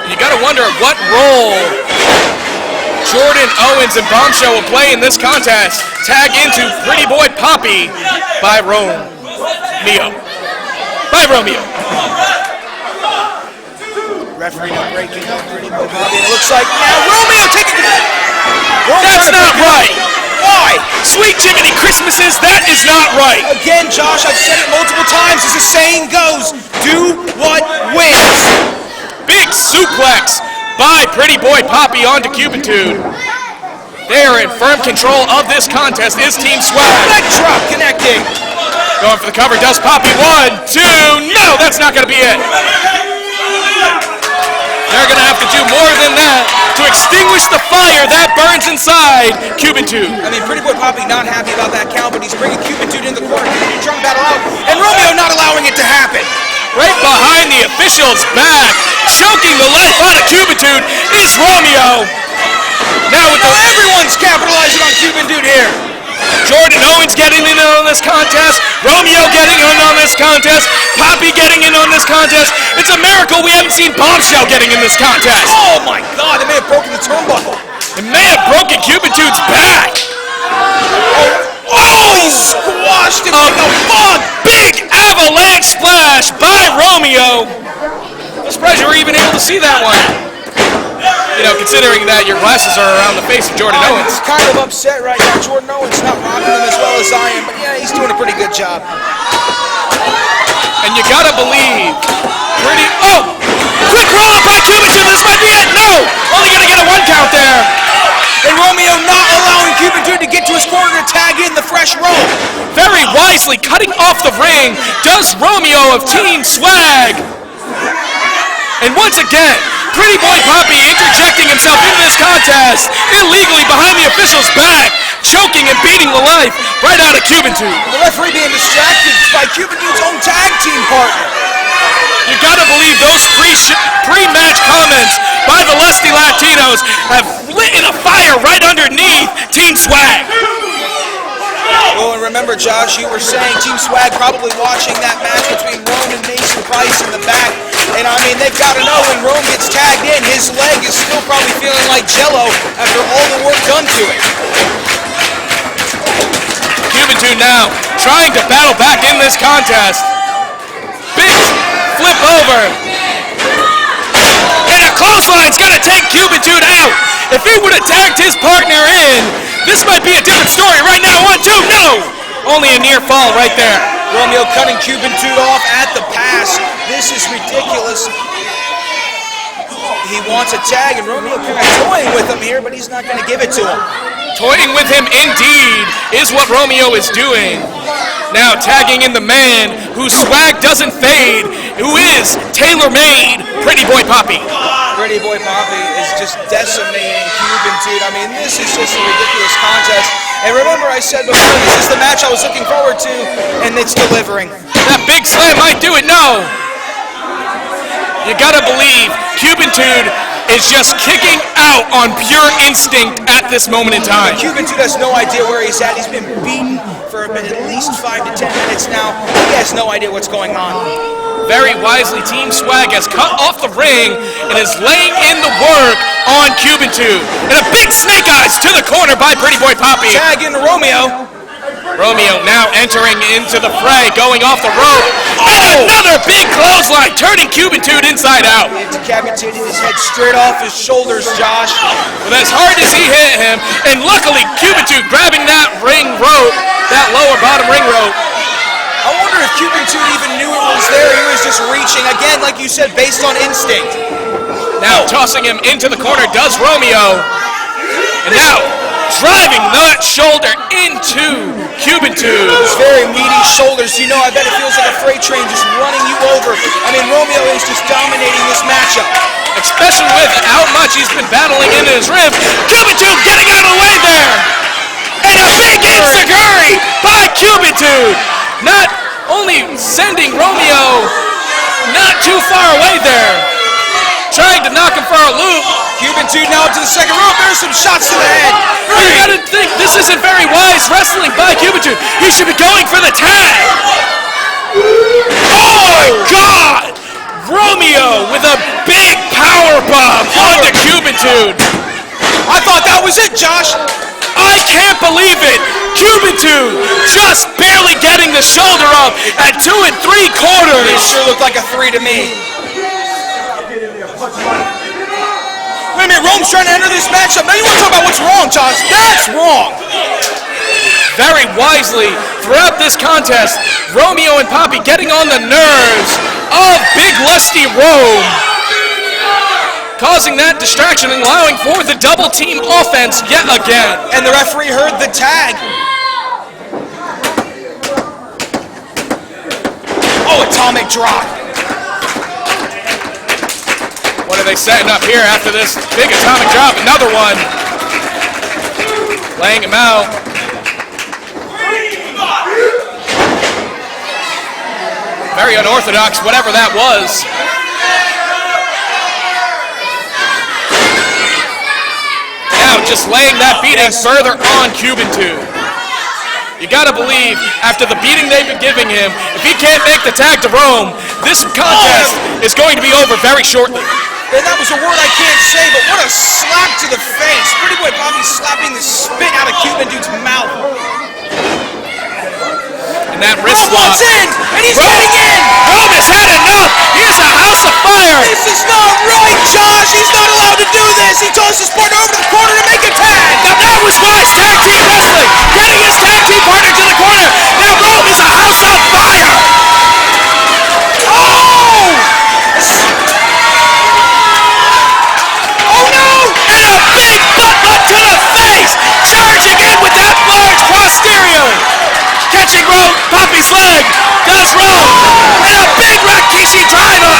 You gotta wonder what role Jordan Owens and Bombshell will play in this contest. Tag into Pretty Boy Poppy by Romeo. Referee now breaking up Pretty Boy Poppy. It looks like now Romeo taking it. That's not right. Why? Sweet Jiminy Christmases, that is not right. Again, Josh, I've said it multiple times. As the saying goes, do what wins. Big suplex by Pretty Boy Poppy onto Cubitude. They are in firm control of this contest, is Team Swag. Leg drop connecting. Going for the cover, does Poppy. 1, 2, no, that's not gonna be it. They're gonna have to do more than that to extinguish the fire that burns inside Cubitude. I mean, Pretty Boy Poppy not happy about that count, but he's bringing Cubitude in the corner. Cubitude trying to battle out, and Romeo not allowing it to happen. Right behind the official's back, choking the life out of Cubitude is Romeo. Now Everyone's capitalizing on Cubitude here. Jordan Owens getting in on this contest, Romeo getting in on this contest, Poppy getting in on this contest. It's a miracle we haven't seen Bombshell getting in this contest. Oh my God, it may have broken the turnbuckle. It may have broken Cubitude's back. Oh, he squashed him in the mud. Big avalanche splash by Romeo. I'm surprised you were even able to see that one. You know, considering that your glasses are around the face of Jordan Owens. He's kind of upset right now. Jordan Owens not rocking him as well as I am, but yeah, he's doing a pretty good job. And you gotta believe, quick roll up by Cubitude, this might be it, no! Only gonna get a 1 count there. And Romeo not allowing Cubitude to get to his corner to tag in the fresh rope. Very wisely cutting off the ring does Romeo of Team Swag. And once again, Pretty Boy Poppy interjecting himself into this contest illegally behind the official's back, choking and beating the life right out of Cubitude. The referee being distracted by Cubitude's own tag team partner. You gotta believe those pre-match comments by the Lusty Latinos have lit a fire right underneath Team Swag. Well, and remember, Josh, you were saying Team Swag probably watching that match between Rome and Mason Price in the back. And I mean, they've got to know when Rome gets tagged in, his leg is still probably feeling like Jello after all the work done to it. Cubitude now trying to battle back in this contest. Big flip over. And a clothesline's gonna take Cubitude out. If he would have tagged his partner in, this might be a different story. Right now, 1, 2, no! Only a near fall right there. Romeo cutting Cubitude off at the pass. This is ridiculous. He wants a tag, and Romeo kind of toying with him here, but he's not going to give it to him. Toying with him indeed is what Romeo is doing. Now tagging in the man whose swag doesn't fade, who is tailor-made Pretty Boy Poppy. Pretty Boy Poppy is just decimating Cubitude. I mean, this is just a ridiculous contest. And remember I said before, this is the match I was looking forward to, and it's delivering. That big slam might do it, no. You gotta believe Cubitude is just kicking out on pure instinct at this moment in time. Cubitude has no idea where he's at. He's been beaten for at least 5 to 10 minutes now. He has no idea what's going on. Very wisely, Team Swag has cut off the ring and is laying in the work on Cubitude. And a big snake eyes to the corner by Pretty Boy Poppy. Tag into Romeo. Romeo now entering into the fray, going off the rope. And another big clothesline, turning Cubitude inside out. He decapitated his head straight off his shoulders, Josh. But as hard as he hit him, and luckily Cubitude grabbing that ring rope, that lower bottom ring rope. I wonder if Cubitude even knew it was there. He was just reaching, again, like you said, based on instinct. Now tossing him into the corner does Romeo. And now driving that shoulder into Cubitude. Those very meaty shoulders, you know, I bet it feels like a freight train just running you over. I mean, Romeo is just dominating this matchup. Especially with how much he's been battling into his ribs. Cubitude getting out of the way there. And a big enziguri by Cubitude. Not only sending Romeo not too far away there, trying to knock him for a loop. Cubitude now up to the second rope. There's some shots to the head. You gotta think, this isn't very wise wrestling by Cubitude. He should be going for the tag. Oh my God! Romeo with a big power bomb onto Cubitude. I thought that was it, Josh. I can't believe it. Cubitude just barely getting the shoulder up at 2 3/4. It sure looked like a 3 to me. Wait a minute, Rome's trying to enter this matchup. Now you want to talk about what's wrong, Josh. That's wrong. Very wisely throughout this contest, Romeo and Poppy getting on the nerves of Big Lusty Rome, causing that distraction and allowing for the double team offense yet again. And the referee heard the tag. Oh, atomic drop. What are they setting up here after this big atomic drop? Another one. Laying him out. Very unorthodox, whatever that was. Now just laying that beating further on Cubitude. You gotta believe, after the beating they've been giving him, if he can't make the tag to Rome, this contest is going to be over very shortly. And that was a word I can't say, but what a slap to the face. Pretty Boy Bobby slapping the spit out of Cubitude's mouth. And that wrist Rome lock. wants in, and he's getting in. Rome has had enough. Here's a house of fire. This is not right, Josh. He's not allowed to do this. He tosses his partner over to the corner to make a tag. Now that was wise tag team wrestling. Getting his tag team partner to the corner. Now Rome is a house on fire. Oh! Oh no! And a big butt to the face. Charging in with that large posterior. Catching Rome, Poppy's leg. Does Rome. And a big Rikishi driver.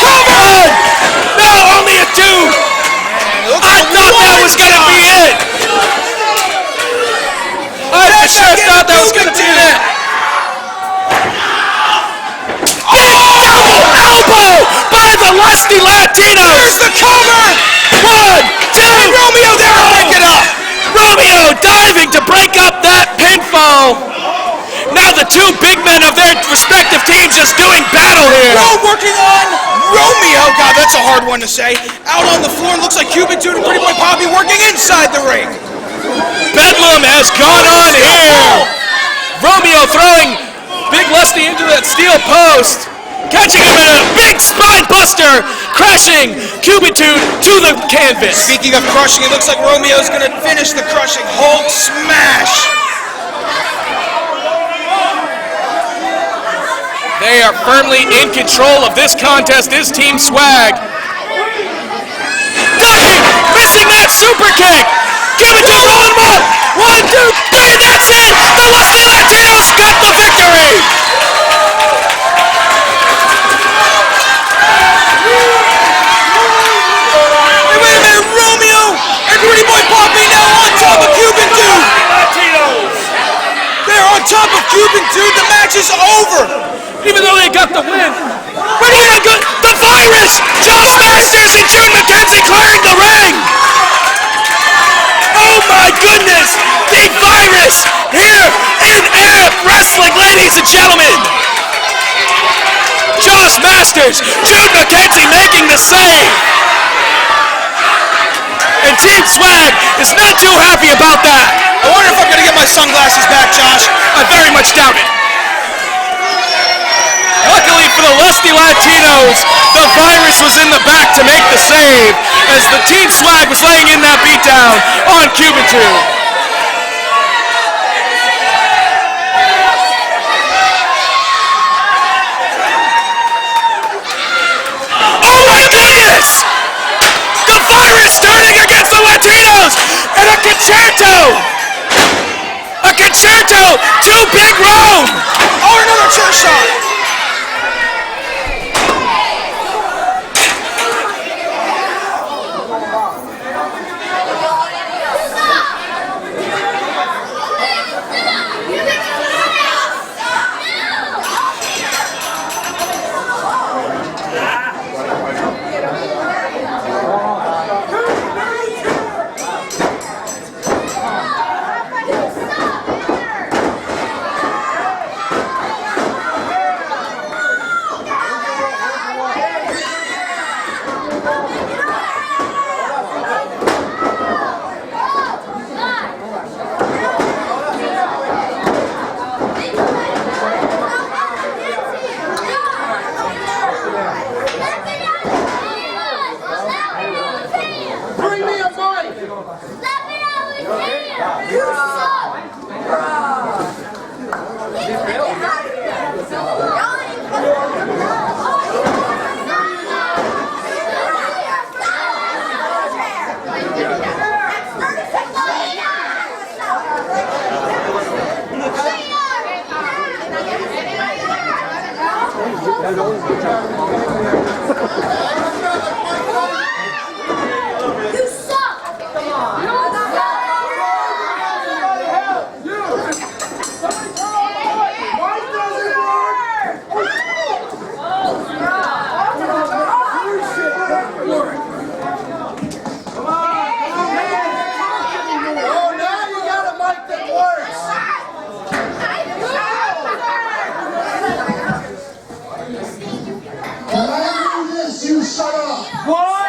Come on. No, only a 2. I thought that was going to be it. I for sure thought that was going to be it. Elbow by the Lusty Latinos. Here's the cover! 1, 2. And Romeo there to break it up! Romeo diving to break up that pinfall. Now the 2 big men of their respective teams just doing battle here. Rome working on Romeo. God, that's a hard one to say. Out on the floor, looks like Cubitude and Pretty Boy Poppy working inside the ring. Bedlam has gone on here. Romeo throwing Big Lusty into that steel post. Catching him in a big spine buster, crashing Cubitude to the canvas. Speaking of crushing, it looks like Romeo's going to finish the crushing Hulk smash. They are firmly in control of this contest, is Team Swag. Ducking, missing that super kick. Cubitude rolling him up. 1, 2, 3, that's it. The Lusty Latinos got the victory. Wait a minute, Romeo and Pretty Boy Poppy now on top of Cubitude. They're on top of Cubitude. The match is over. Even though they got the win. But wait a good. The Virus! Josh Masters and June McKenzie clearing the ring! Oh my goodness! The Virus here in Air Wrestling, ladies and gentlemen! Josh Masters, June McKenzie making the save! And Team Swag is not too happy about that! I wonder if I'm going to get my sunglasses back, Josh. I very much doubt it. Luckily for the Lusty Latinos, the Virus was in the back to make the save as the Team Swag was laying in that beatdown on Cubitude. Oh my goodness! The Virus turning against the Latinos and a concerto! A concerto to Big Rome! Oh, another chair shot. You suck! Come on! You Oh, now you got a mic that works. When I do this, you shut up. What?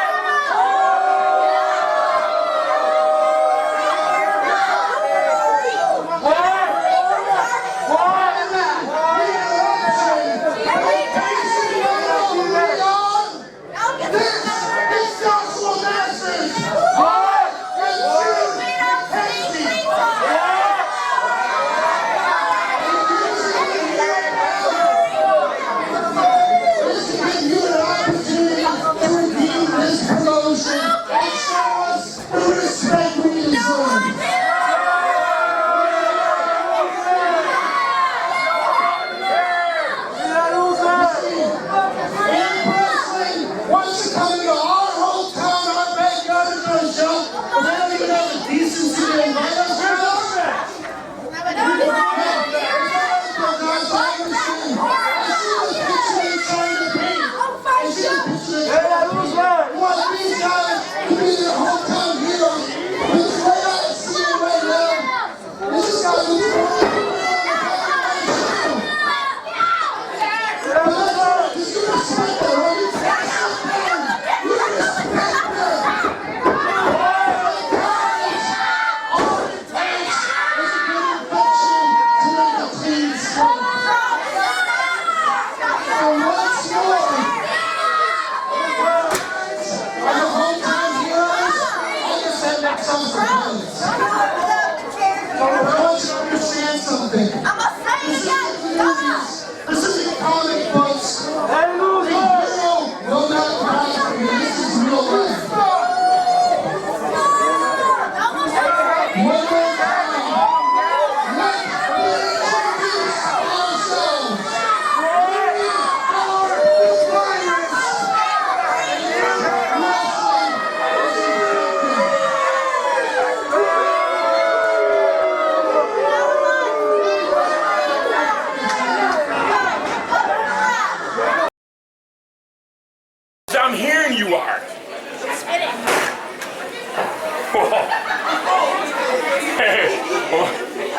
I'm hearing you are.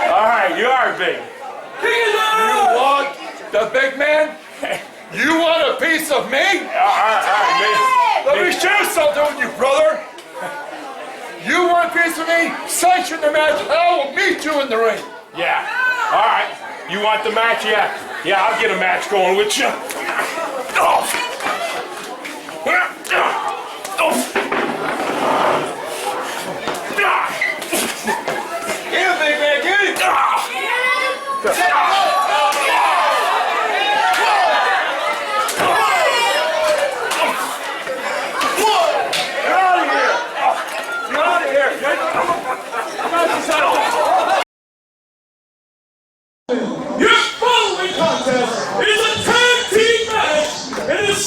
All right, you are big. You want the big man? You want a piece of me? All right, let me share something with you, brother. You want a piece of me? Sanction the match. I will meet you in the ring. Yeah. All right. You want the match? Yeah. Yeah, I'll get a match going with you. Oh. Your following contest is a tag team match. It is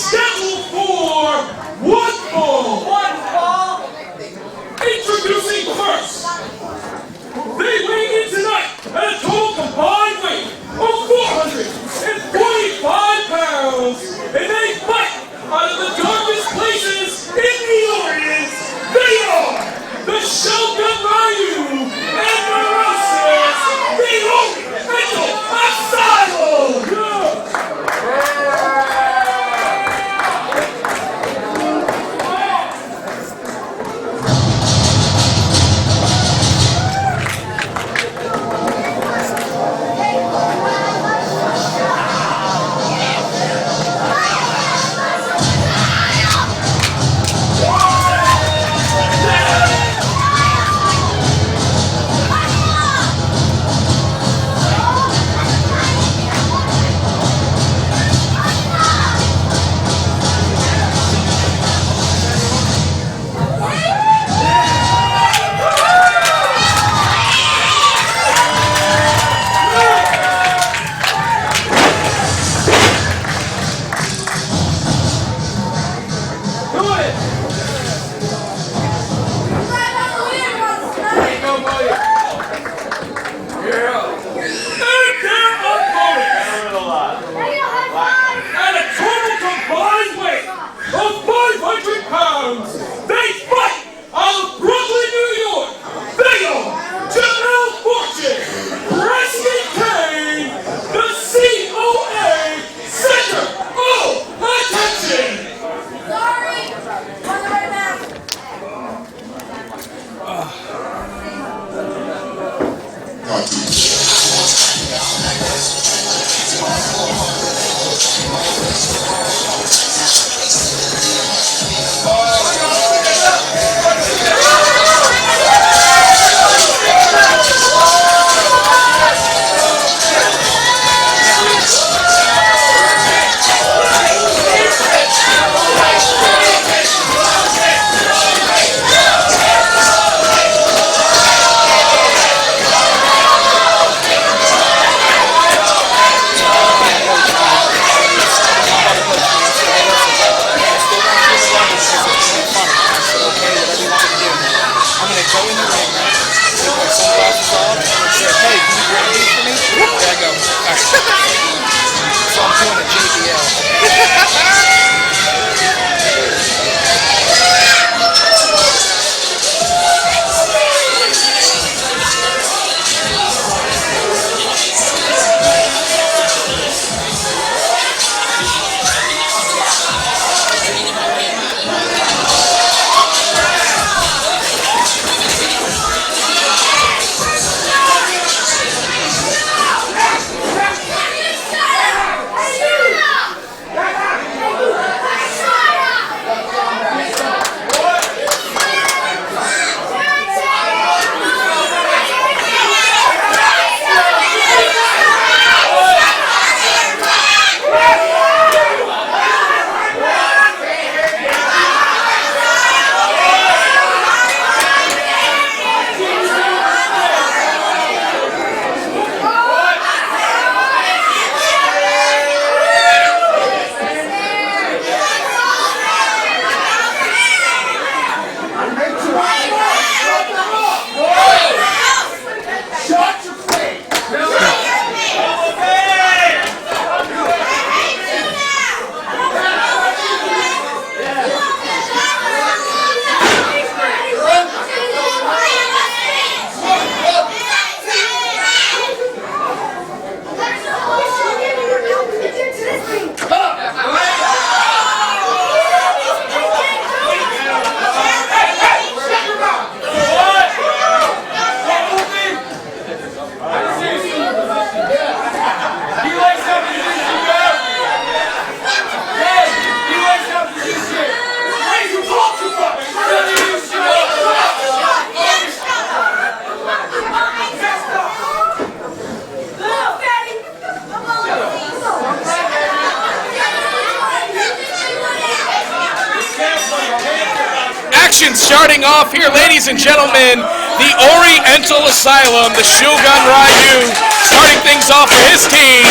action starting off here, ladies and gentlemen. The Oriental Asylum, the Shogun Ryu, starting things off for his team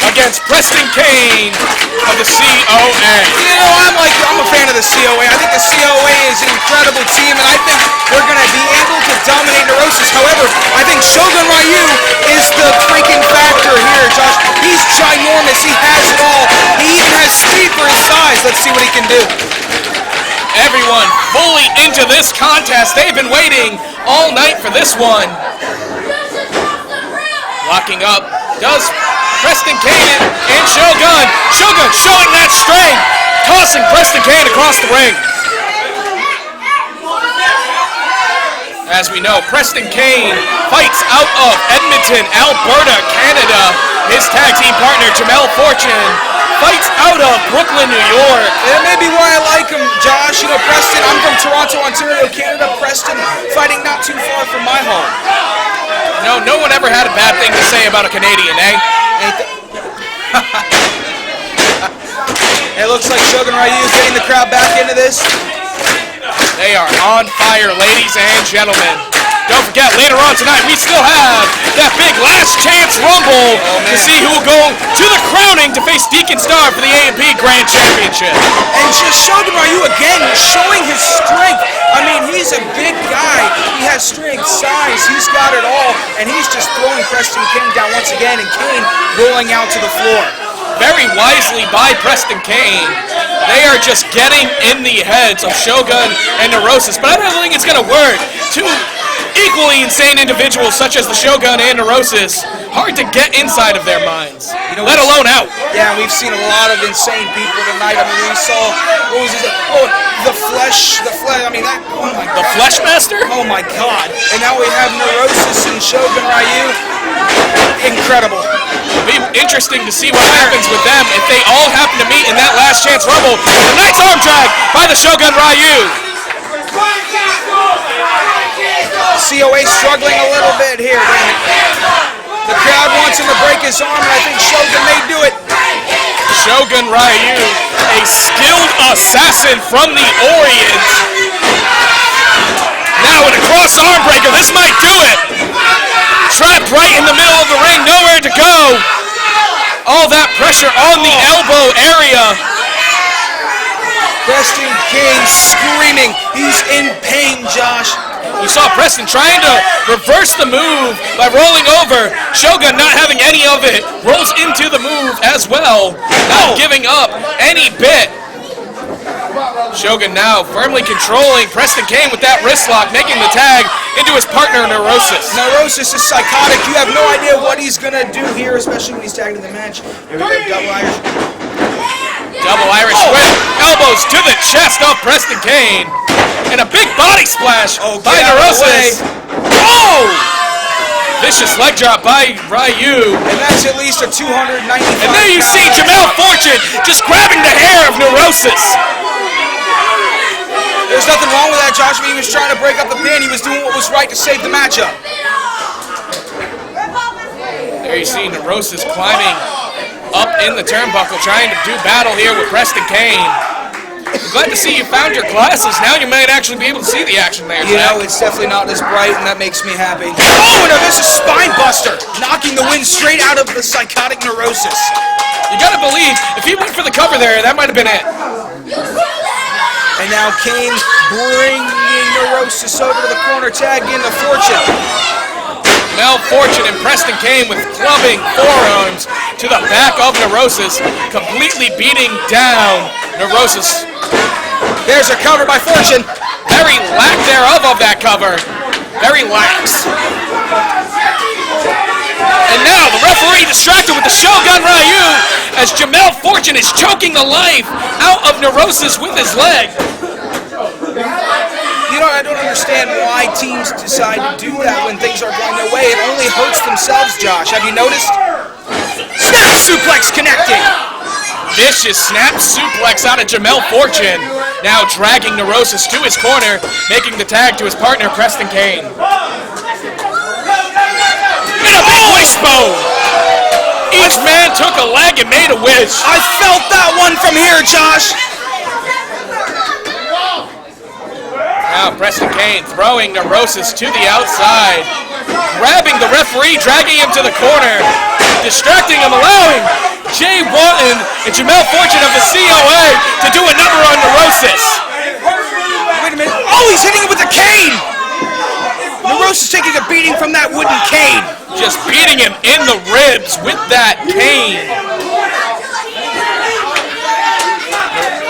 against Preston Kane of the COA. You know, I'm a fan of the COA. I think the COA is an incredible team, and I think they're going to be able to dominate Neurosis. However, I think Shogun Ryu is the freaking factor here, Josh. He's ginormous. He has it all. He even has speed for his size. Let's see what he can do. Everyone fully into this contest. They've been waiting all night for this one. Locking up does Preston Kane and Shogun. Shogun showing that strength, tossing Preston Kane across the ring. As we know, Preston Kane fights out of Edmonton, Alberta, Canada. His tag team partner, Jamel Fortune, fights out of Brooklyn, New York. That may be why I like him, Josh. You know, Preston, I'm from Toronto, Ontario, Canada. Preston fighting not too far from my home. No one ever had a bad thing to say about a Canadian, eh? It looks like Shogun Ryu is getting the crowd back into this. They are on fire, ladies and gentlemen. Don't forget, later on tonight, we still have that big last chance rumble to see who will go to the crowning to face Deacon Star for the A&P Grand Championship. And just Shogun Ryu again showing his strength. I mean, he's a big guy. He has strength, size, he's got it all. And he's just throwing Preston Kane down once again, and Kane rolling out to the floor. Very wisely by Preston Kane. They are just getting in the heads of Shogun and Neurosis, but I don't think it's going to work. Two equally insane individuals such as the Shogun and Neurosis, hard to get inside of their minds, let alone out. Yeah, we've seen a lot of insane people tonight. I mean, we saw, what was his, the Flesh, I mean, that, oh my God. The Fleshmaster? Oh my God. And now we have Neurosis and Shogun Ryu. Incredible. It'll be interesting to see what happens with them if they all happen to meet in that last chance rumble. The Knight's arm drag by the Shogun Ryu. COA struggling a little bit here. The crowd wants him to break his arm, and I think Shogun may do it. Shogun Ryu, a skilled assassin from the Orient. Now with a cross arm breaker, this might do it. Trapped right in the middle of the ring, nowhere to go. All that pressure on the elbow area. Preston Kane screaming. He's in pain, Josh. We saw Preston trying to reverse the move by rolling over. Shogun not having any of it. Rolls into the move as well. Not giving up any bit. Shogun now firmly controlling Preston Kane with that wrist lock, making the tag into his partner, Neurosis. Neurosis is psychotic. You have no idea what he's going to do here, especially when he's tagged in the match. Here we go, double Irish. Double Irish whip, elbows to the chest of Preston Kane. And a big body splash by Neurosis. Oh! Vicious leg drop by Ryu. And that's at least a 295. And there you see Jamel Fortune just grabbing the hair of Neurosis. There's nothing wrong with that, Josh. He was trying to break up the pin. He was doing what was right to save the matchup. There you see Neurosis climbing up in the turnbuckle, trying to do battle here with Preston Kane. I'm glad to see you found your glasses. Now you might actually be able to see the action there, You Zach. know, it's definitely not as bright, and that makes me happy. Oh, no, this is Spine Buster, knocking the wind straight out of the psychotic Neurosis. You gotta believe, if he went for the cover there, that might have been it. And now Kane bringing Neurosis over to the corner, tagged into Fortune. Mel Fortune and Preston Kane with clubbing forearms to the back of Neurosis, completely beating down Neurosis. There's a cover by Fortune. Very lack thereof of that cover. Very lax. And now the referee distracted with the Shogun Ryu as Jamel Fortune is choking the life out of Neurosis with his leg. You know, I don't understand why teams decide to do that when things are going their way. It only hurts themselves, Josh. Have you noticed? Snap suplex connecting. Vicious snap suplex out of Jamel Fortune. Now dragging Neurosis to his corner, making the tag to his partner, Preston Kane. And a big wishbone. Each man took a leg and made a wish. I felt that one from here, Josh. Preston Kane throwing Neurosis to the outside, grabbing the referee, dragging him to the corner, distracting him, allowing Jay Walton and Jamel Fortune of the COA to do a number on Neurosis. Wait a minute. Oh, he's hitting him with a cane! Neurosis taking a beating from that wooden cane. Just beating him in the ribs with that cane.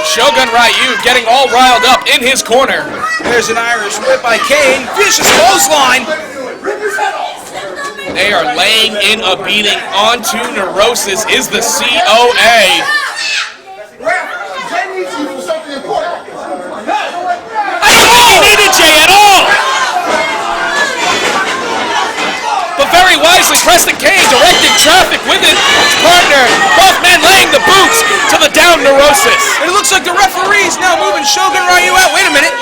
Shogun Ryu getting all riled up in his corner. There's an Irish whip by Kane. Vicious clothesline. They are laying in a beating onto Neurosis is the COA. I don't think he needed Jay at all. But very wisely, Preston Kane directing traffic with his partner. Both men laying the boots to the down Neurosis. It looks like the referee's now moving Shogun Ryu out. Wait a minute.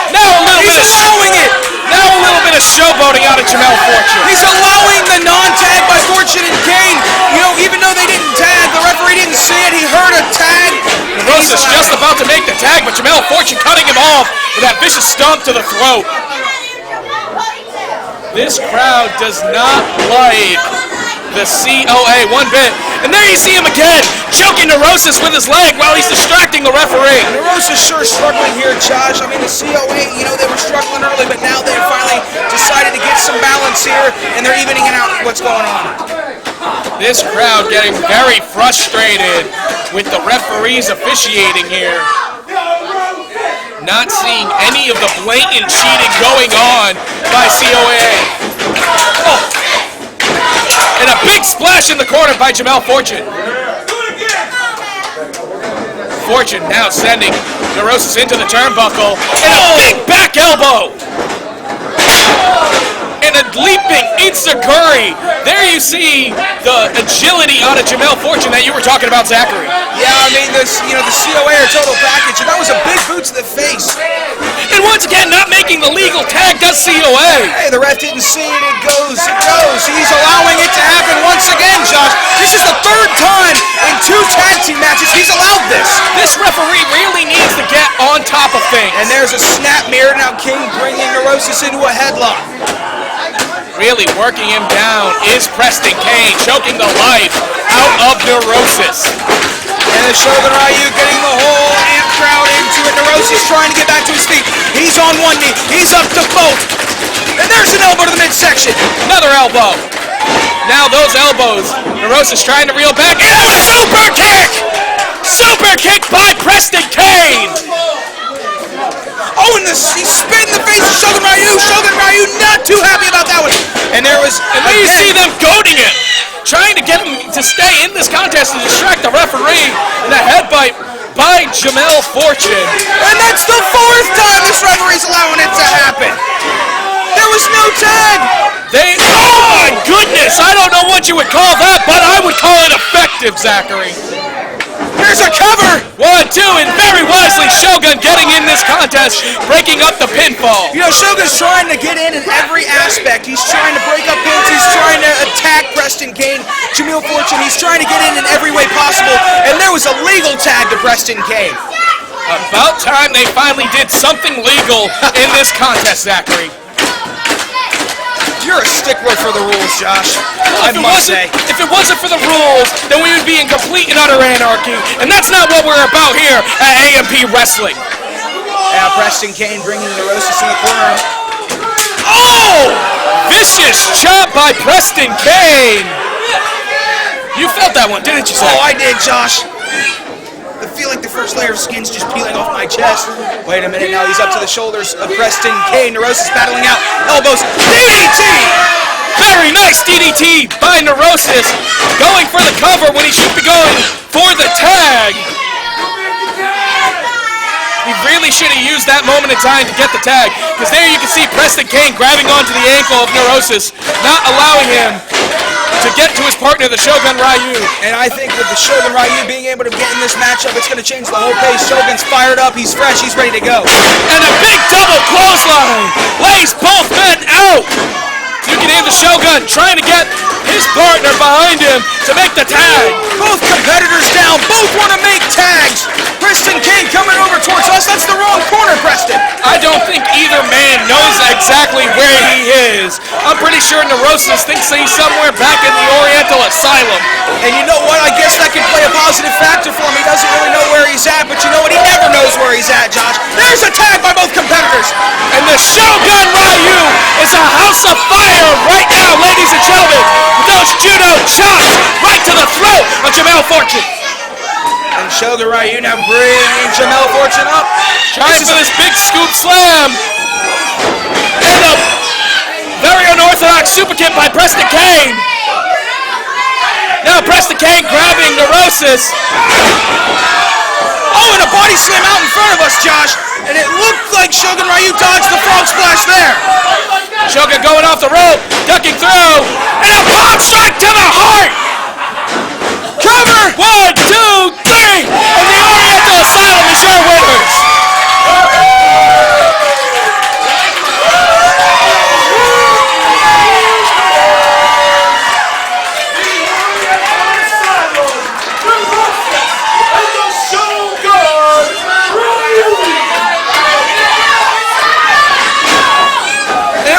Now a little He's bit of allowing it. now a little bit of showboating out of Jamel Fortune. He's allowing the non-tag by Fortune and Kane. You know, even though they didn't tag, the referee didn't see it. He heard a tag. Neurosis just about to make the tag, but Jamel Fortune cutting him off with that vicious stomp to the throat. This crowd does not like the COA one bit. And there you see him again, choking Neurosis with his leg while he's distracting the referee. Neurosis sure struggling here, Josh. I mean, the COA, you know, they were struggling early, but now they finally decided to get some balance here, and they're evening it out what's going on. This crowd getting very frustrated with the referees officiating here. Not seeing any of the blatant cheating going on by COA. Oh. And a big splash in the corner by Jamel Fortune. Fortune now sending Neurosis into the turnbuckle. And a big back elbow. And a leaping Itsukuri. There you see the agility out of Jamel Fortune that you were talking about, Zachary. Yeah, I mean, this, you know, the COA are total package, and that was a big boot to the face. And once again, not making the legal tag does COA. Hey, the ref didn't see it. It goes. It goes. He's allowing it to happen once again, Josh. This is the third time in 2 tag team matches he's allowed this. This referee really needs to get on top of things. And there's a snap mirror. Now King bringing Neurosis into a headlock. Really working him down is Preston Kane, choking the life out of Neurosis. And the Shogun Ryu getting the whole amp crowd into it. Neurosis trying to get back to his feet. He's on one knee. He's up to both. And there's an elbow to the midsection. Another elbow. Now those elbows. Neurosis trying to reel back. And a super kick! Super kick by Preston Kane! Oh, and he spit in the face of Shogun Ryu. Shogun Ryu not too happy about that one. And there was, and then you see them goading him, trying to get him to stay in this contest and distract the referee. And a headbutt by Jamel Fortune. And that's the 4th time this referee's allowing it to happen. There was no tag. Oh my goodness, I don't know what you would call that, but I would call it effective, Zachary. There's a cover! 1, 2, and very wisely Shogun getting in this contest, breaking up the pinfall. You know, Shogun's trying to get in every aspect. He's trying to break up pins. He's trying to attack Preston Kane. Jamel Fortune, he's trying to get in every way possible. And there was a legal tag to Preston Kane. About time they finally did something legal in this contest, Zachary. You're a stickler for the rules, Josh. I must say. If it wasn't for the rules, then we would be in complete and utter anarchy. And that's not what we're about here at AMP Wrestling. Yeah, Preston Kane bringing Neurosis in the corner. Oh! Vicious chop by Preston Kane. You felt that one, didn't you, Zach? Oh, I did, Josh. I feel like the first layer of skin's just peeling off my chest. Wait a minute, now he's up to the shoulders of Preston Kane. Neurosis battling out. Elbows. DDT! Very nice DDT by Neurosis. Going for the cover when he should be going for the tag. He really should have used that moment in time to get the tag. Because there you can see Preston Kane grabbing onto the ankle of Neurosis, not allowing him to get to his partner, the Shogun Ryu. And I think with the Shogun Ryu being able to get in this matchup, it's going to change the whole pace. Shogun's fired up, he's fresh, he's ready to go. And a big double clothesline lays both men out. You can hear the Shogun trying to get his partner behind him to make the tag. Both competitors down, both want to make tags. Preston Kane coming over towards us, that's the wrong corner, Preston. I don't I'm pretty sure Neurosis thinks that he's somewhere back in the Oriental Asylum. And you know what? I guess that can play a positive factor for him. He doesn't really know where he's at, but you know what? He never knows where he's at, Josh. There's a tag by both competitors. And the Shogun Ryu is a house of fire right now, ladies and gentlemen. Those judo chops right to the throat of Jamel Fortune. And Shogun Ryu now bringing Jamel Fortune up. Trying for this big scoop slam. And a very unorthodox super kick by Preston Kane. Now Preston Kane grabbing Neurosis. Oh, and a body slam out in front of us, Josh. And it looked like Shogun Ryu dodged the frog splash there. Shogun going off the rope, ducking through, and a bomb strike to the heart! Cover! 1, 2, 3! And the Oriental Asylum is your winners!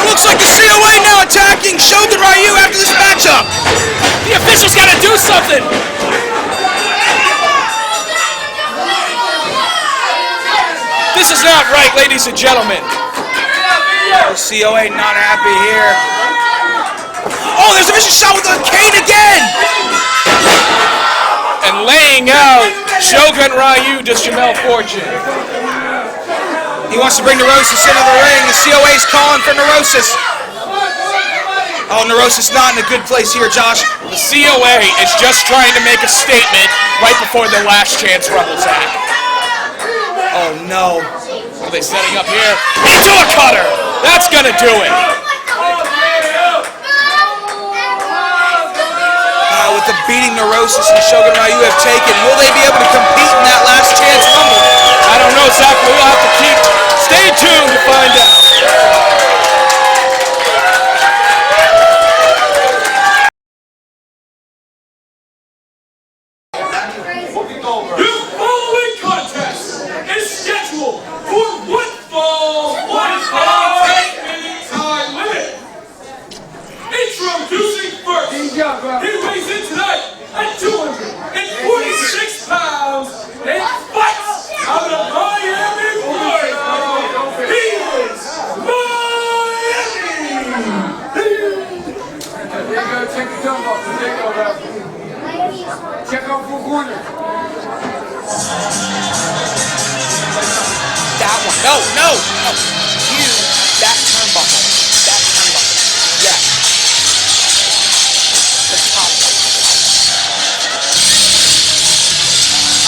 Looks like the COA now attacking Shogun Ryu after this matchup. The officials gotta do something! This is not right, ladies and gentlemen. The COA not happy here. Oh, there's a vicious shot with the cane again! And laying out Shogun Ryu does Jamel Fortune. He wants to bring Neurosis into the ring. The COA's calling for Neurosis. Oh, Neurosis not in a good place here, Josh. The COA is just trying to make a statement right before the Last Chance Rumbles act. Oh, no. What are they setting up here? Into a cutter! That's gonna do it! With the beating Neurosis and Shogun Ryu have taken, will they be able to compete in that Last Chance Rumble? I don't know, Zach. We'll have to stay tuned to find out. The following contest is scheduled for one fall 10-minute time limit. Introducing first, he weighs in tonight at 246 pounds and fights out of Miami, Florida. He is Miami! Check the tongue off. Check out four corners. That one. No. You, that turnbuckle. Yeah. The top one.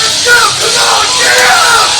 Let's go! Come on! Get up!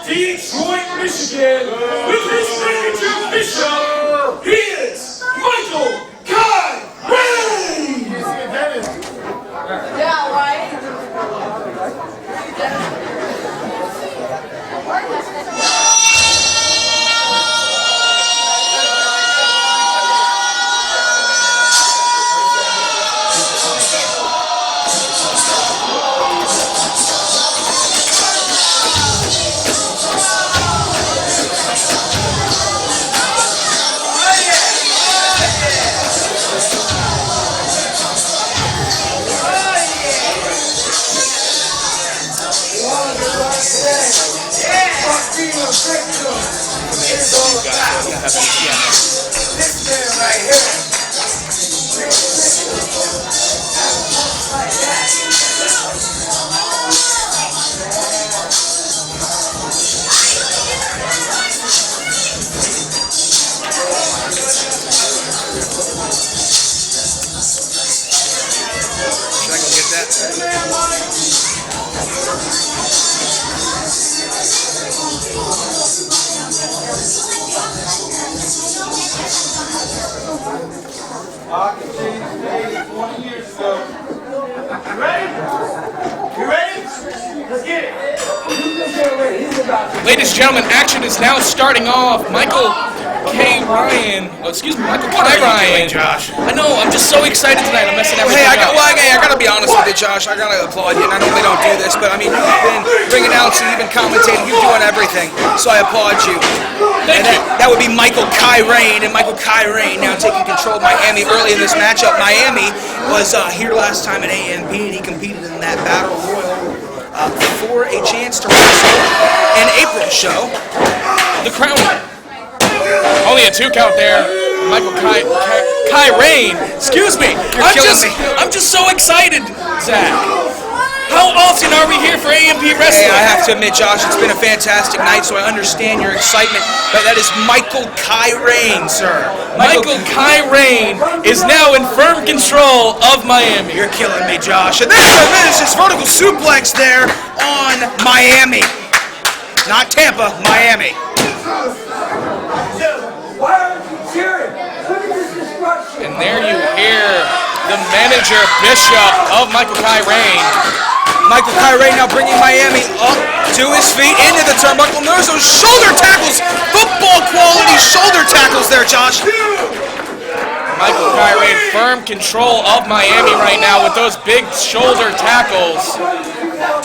Detroit, Michigan, with his signature bishop, he is Michael Kai Ray! Yeah, right? This man right here. I can see his face 20 years ago. You ready? You ready? Let's get it. Ladies and gentlemen, action is now starting off. Michael K. Ryan. Oh, excuse me, Michael K. Ryan. Josh? I know, I'm just so excited tonight. I'm messing everything Hey, I up. gotta be honest with you, Josh. I gotta applaud you, and I normally don't do this, but I mean, you've been ring announcing, you've been commentating, you're doing everything, so I applaud you. Thank you. That would be Michael Kyrane, and Michael Kyrane now taking control of Miami early in this matchup. Miami was here last time at AMP, and he competed in that Battle Royal for a chance to wrestle an April show. The crown. Only a 2 count there. Michael Kyrane. Excuse me. I'm just so excited, Zach. How often are we here for AMP Wrestling? Hey, I have to admit, Josh, it's been a fantastic night, so I understand your excitement, but that is Michael Kyrane, sir. Michael Kyrane is now in firm control of Miami. You're killing me, Josh. And there's this vertical suplex there on Miami. Not Tampa, Miami. Why aren't you cheering? Look at this destruction. And there you hear the manager, Bishop, of Michael Kyrane. Michael Kyrane now bringing Miami up to his feet into the turnbuckle. And there's those shoulder tackles, football quality shoulder tackles there, Josh. Michael Kyrane, firm control of Miami right now with those big shoulder tackles.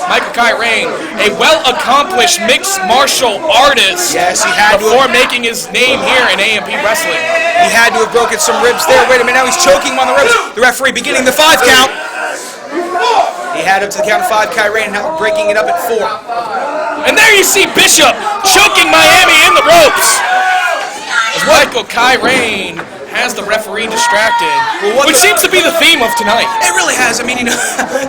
Michael Kyrane, a well-accomplished mixed martial artist. Yes, he had to before making his name here in AMP Wrestling. He had to have broken some ribs there. Wait a minute, now he's choking him on the ribs. The referee beginning the 5 count. He had up to the count of 5, Kyrane, now breaking it up at 4. And there you see Bishop choking Miami in the ropes. As Michael Kyrane has the referee distracted, which seems to be the theme of tonight. It really has. I mean, you know,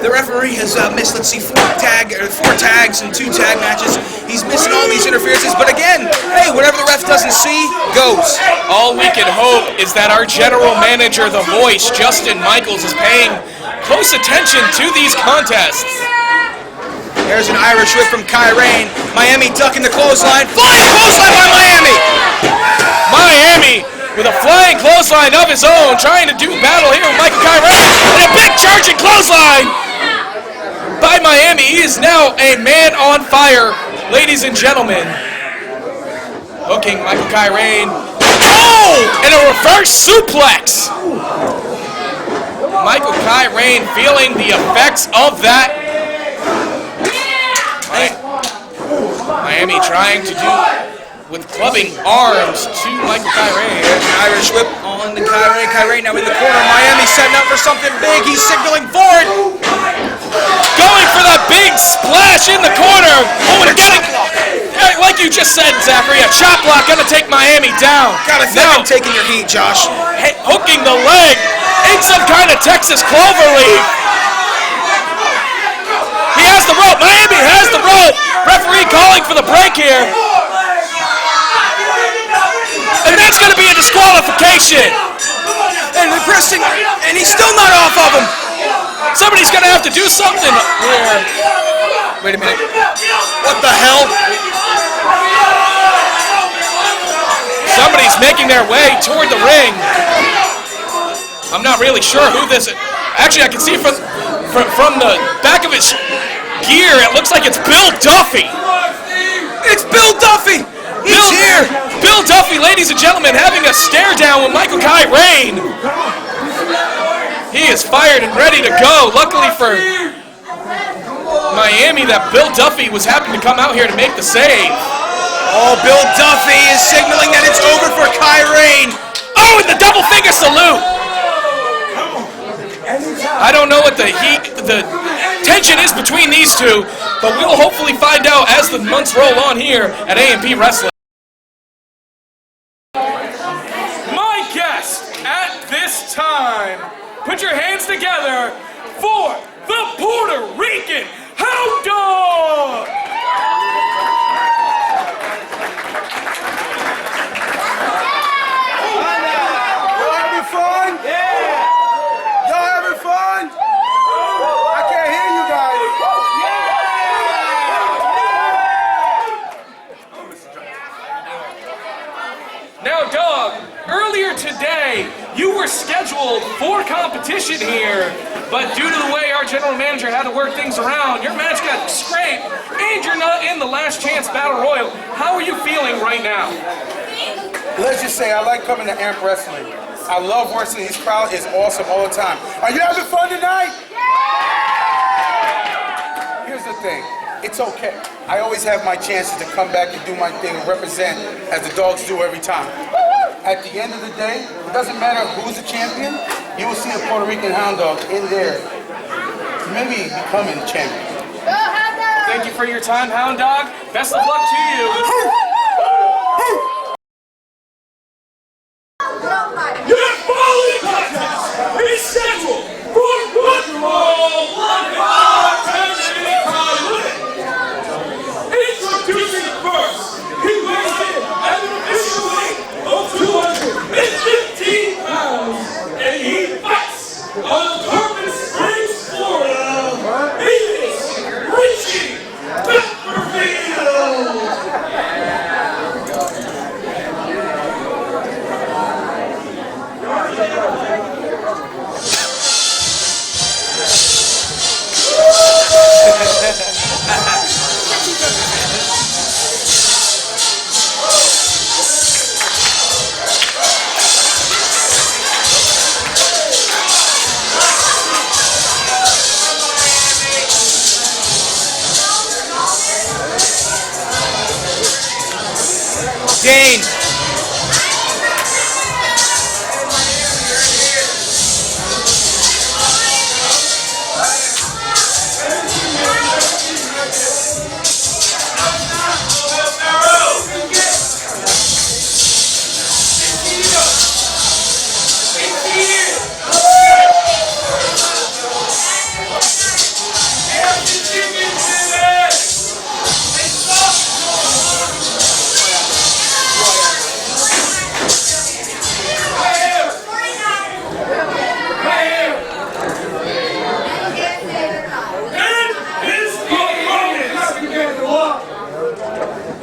the referee has missed, let's see, 4 tags and 2 tag matches. He's missing all these interferences, but again, hey, whatever the ref doesn't see, goes. All we can hope is that our general manager, The Voice, Justin Michaels, is paying close attention to these contests. There's an Irish whip from Kyrane. Miami ducking the clothesline. Flying clothesline by Miami! Miami with a flying clothesline of his own, trying to do battle here with Michael Kyrane. And a big charging clothesline by Miami. He is now a man on fire, ladies and gentlemen. Hooking Michael Kyrane. Oh! And a reverse suplex. Michael Kyrane feeling the effects of that. Miami trying to do with clubbing arms to Michael Kyrane. There's an Irish whip on the Kyrane. Kyrane now in the corner. Miami setting up for something big. He's signaling for it. Going for that big splash in the corner. Oh, and getting, like you just said, Zachary, a chop block gonna take Miami down. Gotta think I'm taking your heat, Josh. Hooking the leg in some kind of Texas clover leaf. He has the rope. Miami has the rope. Referee calling for the break here. And that's going to be a disqualification. And the pressing, and he's still not off of him. Somebody's going to have to do something here. Wait a minute. What the hell? Somebody's making their way toward the ring. I'm not really sure who this is. Actually, I can see from the back of his gear, it looks like it's Bill Duffy. It's Bill Duffy. He's here. Bill Duffy, ladies and gentlemen, having a stare down with Michael Kyrane. He is fired and ready to go. Luckily for Miami, that Bill Duffy was happy to come out here to make the save. Oh, Bill Duffy is signaling that it's over for Kyrane. Oh, and the double finger salute. I don't know what the tension is between these two, but we'll hopefully find out as the months roll on here at AMP Wrestling. My guest at this time, put your hands together for the Puerto Rican Hound Dog! Y'all having fun? Yeah! Y'all having fun? I can't hear you guys. Now, Dog, earlier today, you were scheduled for competition here, but due to the way our general manager had to work things around, your match got scraped, and you're not in the Last Chance Battle Royal. How are you feeling right now? Let's just say I like coming to Amp Wrestling. I love wrestling. His crowd is awesome all the time. Are you having fun tonight? Here's the thing. It's okay. I always have my chances to come back and do my thing and represent as the dogs do every time. At the end of the day, it doesn't matter who's the champion, you will see a Puerto Rican hound dog in there, maybe becoming champion. Thank you for your time, Hound Dog. Best of luck to you. Your following contest is scheduled for one fall, one contest anytime limit. Introducing first, he weighs in at an official weight of 215 pounds, and he fights on Tarpon Springs, Florida. He is Richie Pepperfield. Dane.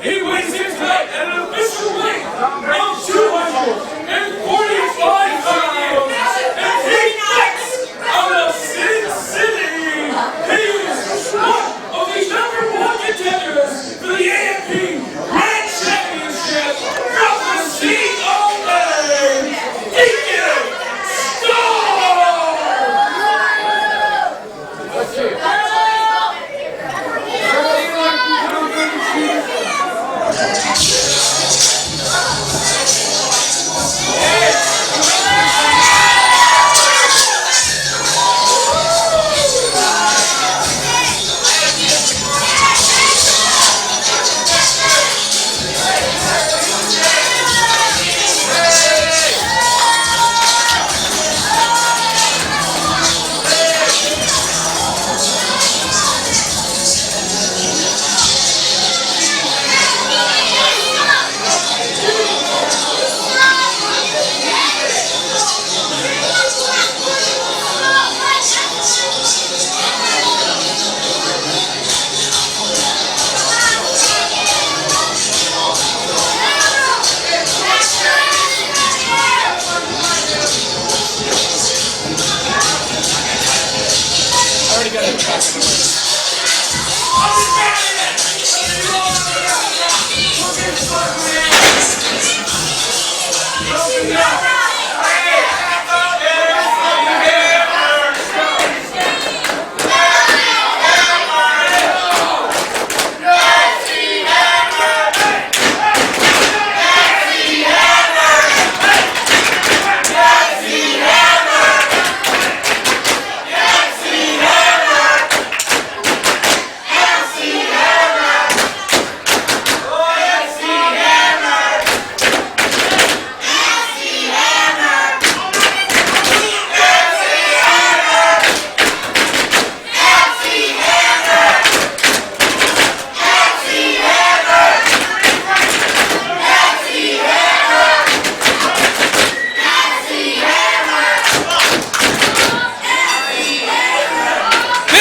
He weighs in tonight at an official weight of 245 pounds, and he fights out of Sin City. He is one of the #1 contenders for the AMP Grand Championship from the seat of name, Deacon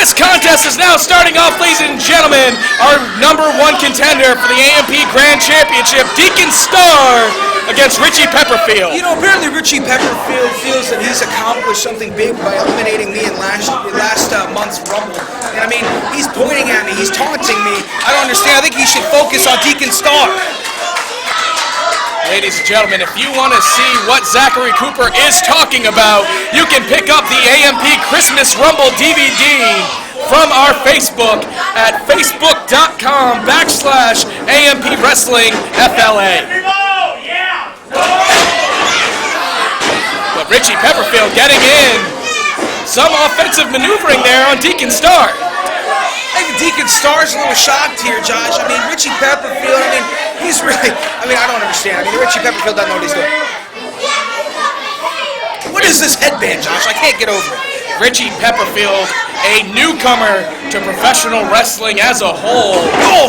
This contest is now starting off, ladies and gentlemen. Our #1 contender for the AMP Grand Championship, Deacon Star, against Richie Pepperfield. You know, apparently Richie Pepperfield feels that he's accomplished something big by eliminating me in last month's Rumble. And I mean, he's pointing at me, he's taunting me. I don't understand. I think he should focus on Deacon Starr. Ladies and gentlemen, if you want to see what Zachary Cooper is talking about, you can pick up the AMP Christmas Rumble DVD from our Facebook at facebook.com/AMP Wrestling FLA. But Richie Pepperfield getting in some offensive maneuvering there on Deacon Starr. I think Deacon Starr's a little shocked here, Josh. I mean, Richie Pepperfield, I mean, he's really, I don't understand. I mean, Richie Pepperfield doesn't know what he's doing. What is this headband, Josh? I can't get over it. Richie Pepperfield, a newcomer to professional wrestling as a whole,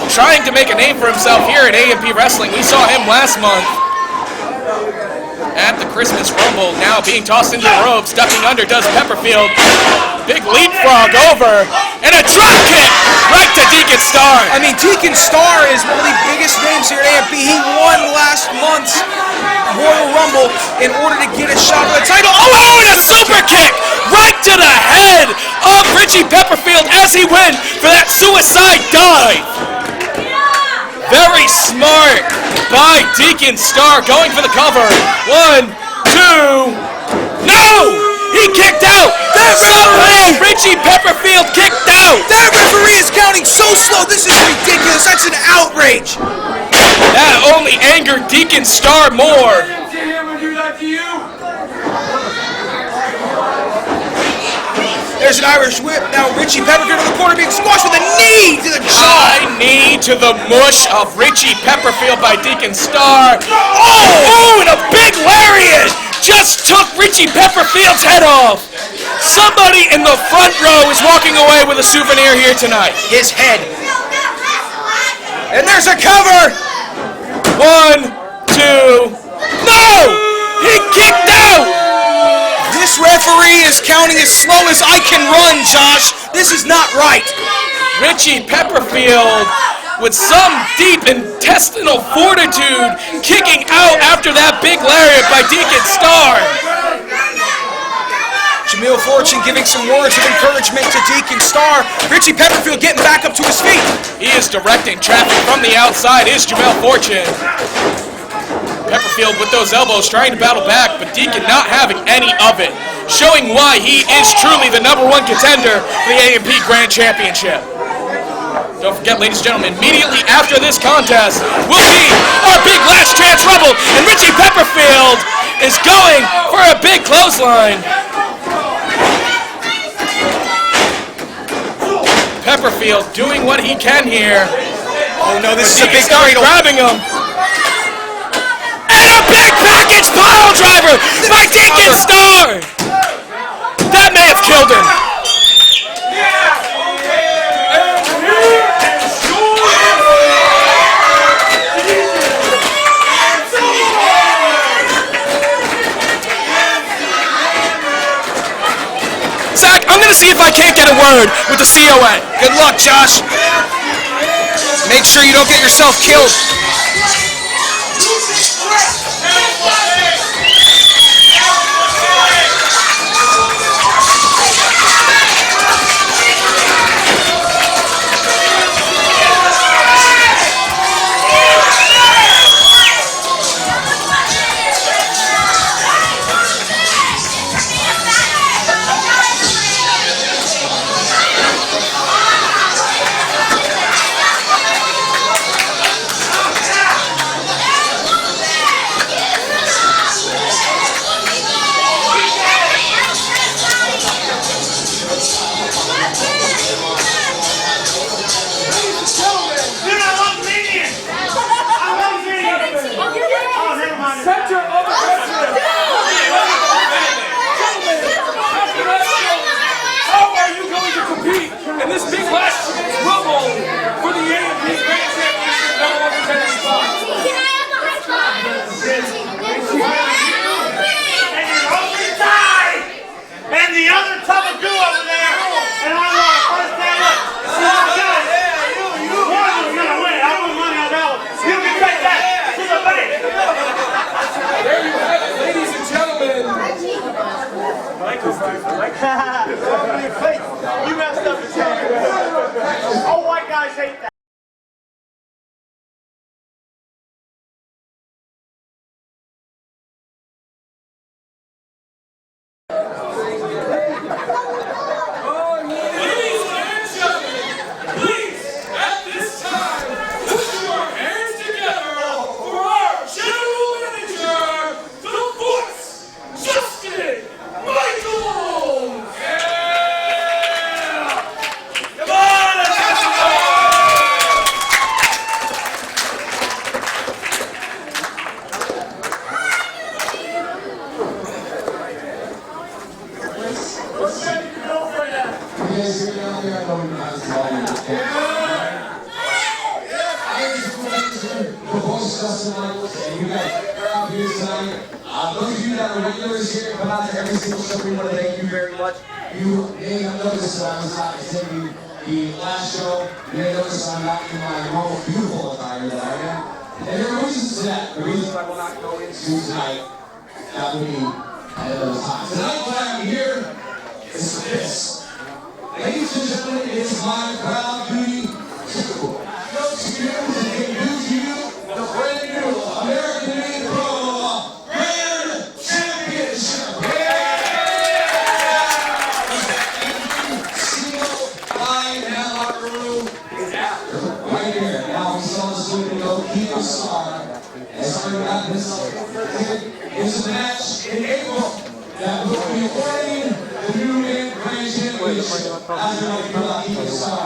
trying to make a name for himself here at AMP Wrestling. We saw him last month at the Christmas Rumble, now being tossed into the ropes, ducking under does Pepperfield. Big leapfrog over, and a drop kick right to Deacon Starr. I mean, Deacon Starr is one of the biggest names here at AMP. He won last month's Royal Rumble in order to get a shot at the title. Oh, and a super kick right to the head of Richie Pepperfield as he went for that suicide dive. Very smart by Deacon Starr, going for the cover. 1, 2, no! He kicked out! Somehow Richie Pepperfield kicked out! That referee is counting so slow, this is ridiculous, that's an outrage! That only angered Deacon Starr more. There's an Irish whip. Now Richie Pepperfield in the corner being squashed with a knee to the jaw. High knee to the mush of Richie Pepperfield by Deacon Starr. Oh, and a big lariat just took Richie Pepperfield's head off. Somebody in the front row is walking away with a souvenir here tonight. His head. And there's a cover. 1, 2, no! He kicked out! This referee is counting as slow as I can run, Josh. This is not right. Richie Pepperfield with some deep intestinal fortitude kicking out after that big lariat by Deacon Starr. Jameel Fortune giving some words of encouragement to Deacon Starr. Richie Pepperfield getting back up to his feet. He is directing traffic from the outside, is Jameel Fortune. Pepperfield with those elbows trying to battle back, but Deacon not having any of it, showing why he is truly the #1 contender for the AMP Grand Championship. Don't forget, ladies and gentlemen, immediately after this contest will be our big last chance Rumble, and Richie Pepperfield is going for a big clothesline. Pepperfield doing what he can here. Oh no, this is a Deacon big Starr cradle. grabbing him. And a big package pile driver by Deacon Starr! That may have killed him. Zach, I'm going to see if I can't get a word with the CON. Good luck, Josh. Make sure you don't get yourself killed. hosted us tonight, and you guys are out here tonight. Those of you that are regulars here, come out to every single show. We want to thank you very much. You may have noticed that I was not attending the last show. You may notice I'm not in my normal beautiful attire that I am. And there are reasons to that. The reasons I will not go into tonight. That will be at another time. Tonight, what I'm here is for this. Ladies and gentlemen, it is my proud duty to announce to you and introduce to you the brand new American Made Pro Grand Championship. Single line and locker room is after right here. Now we saw this week ago, Keith Star. As I got this, it's a match in April that will be awarding the new Grand Championship after I feel like Keith Star.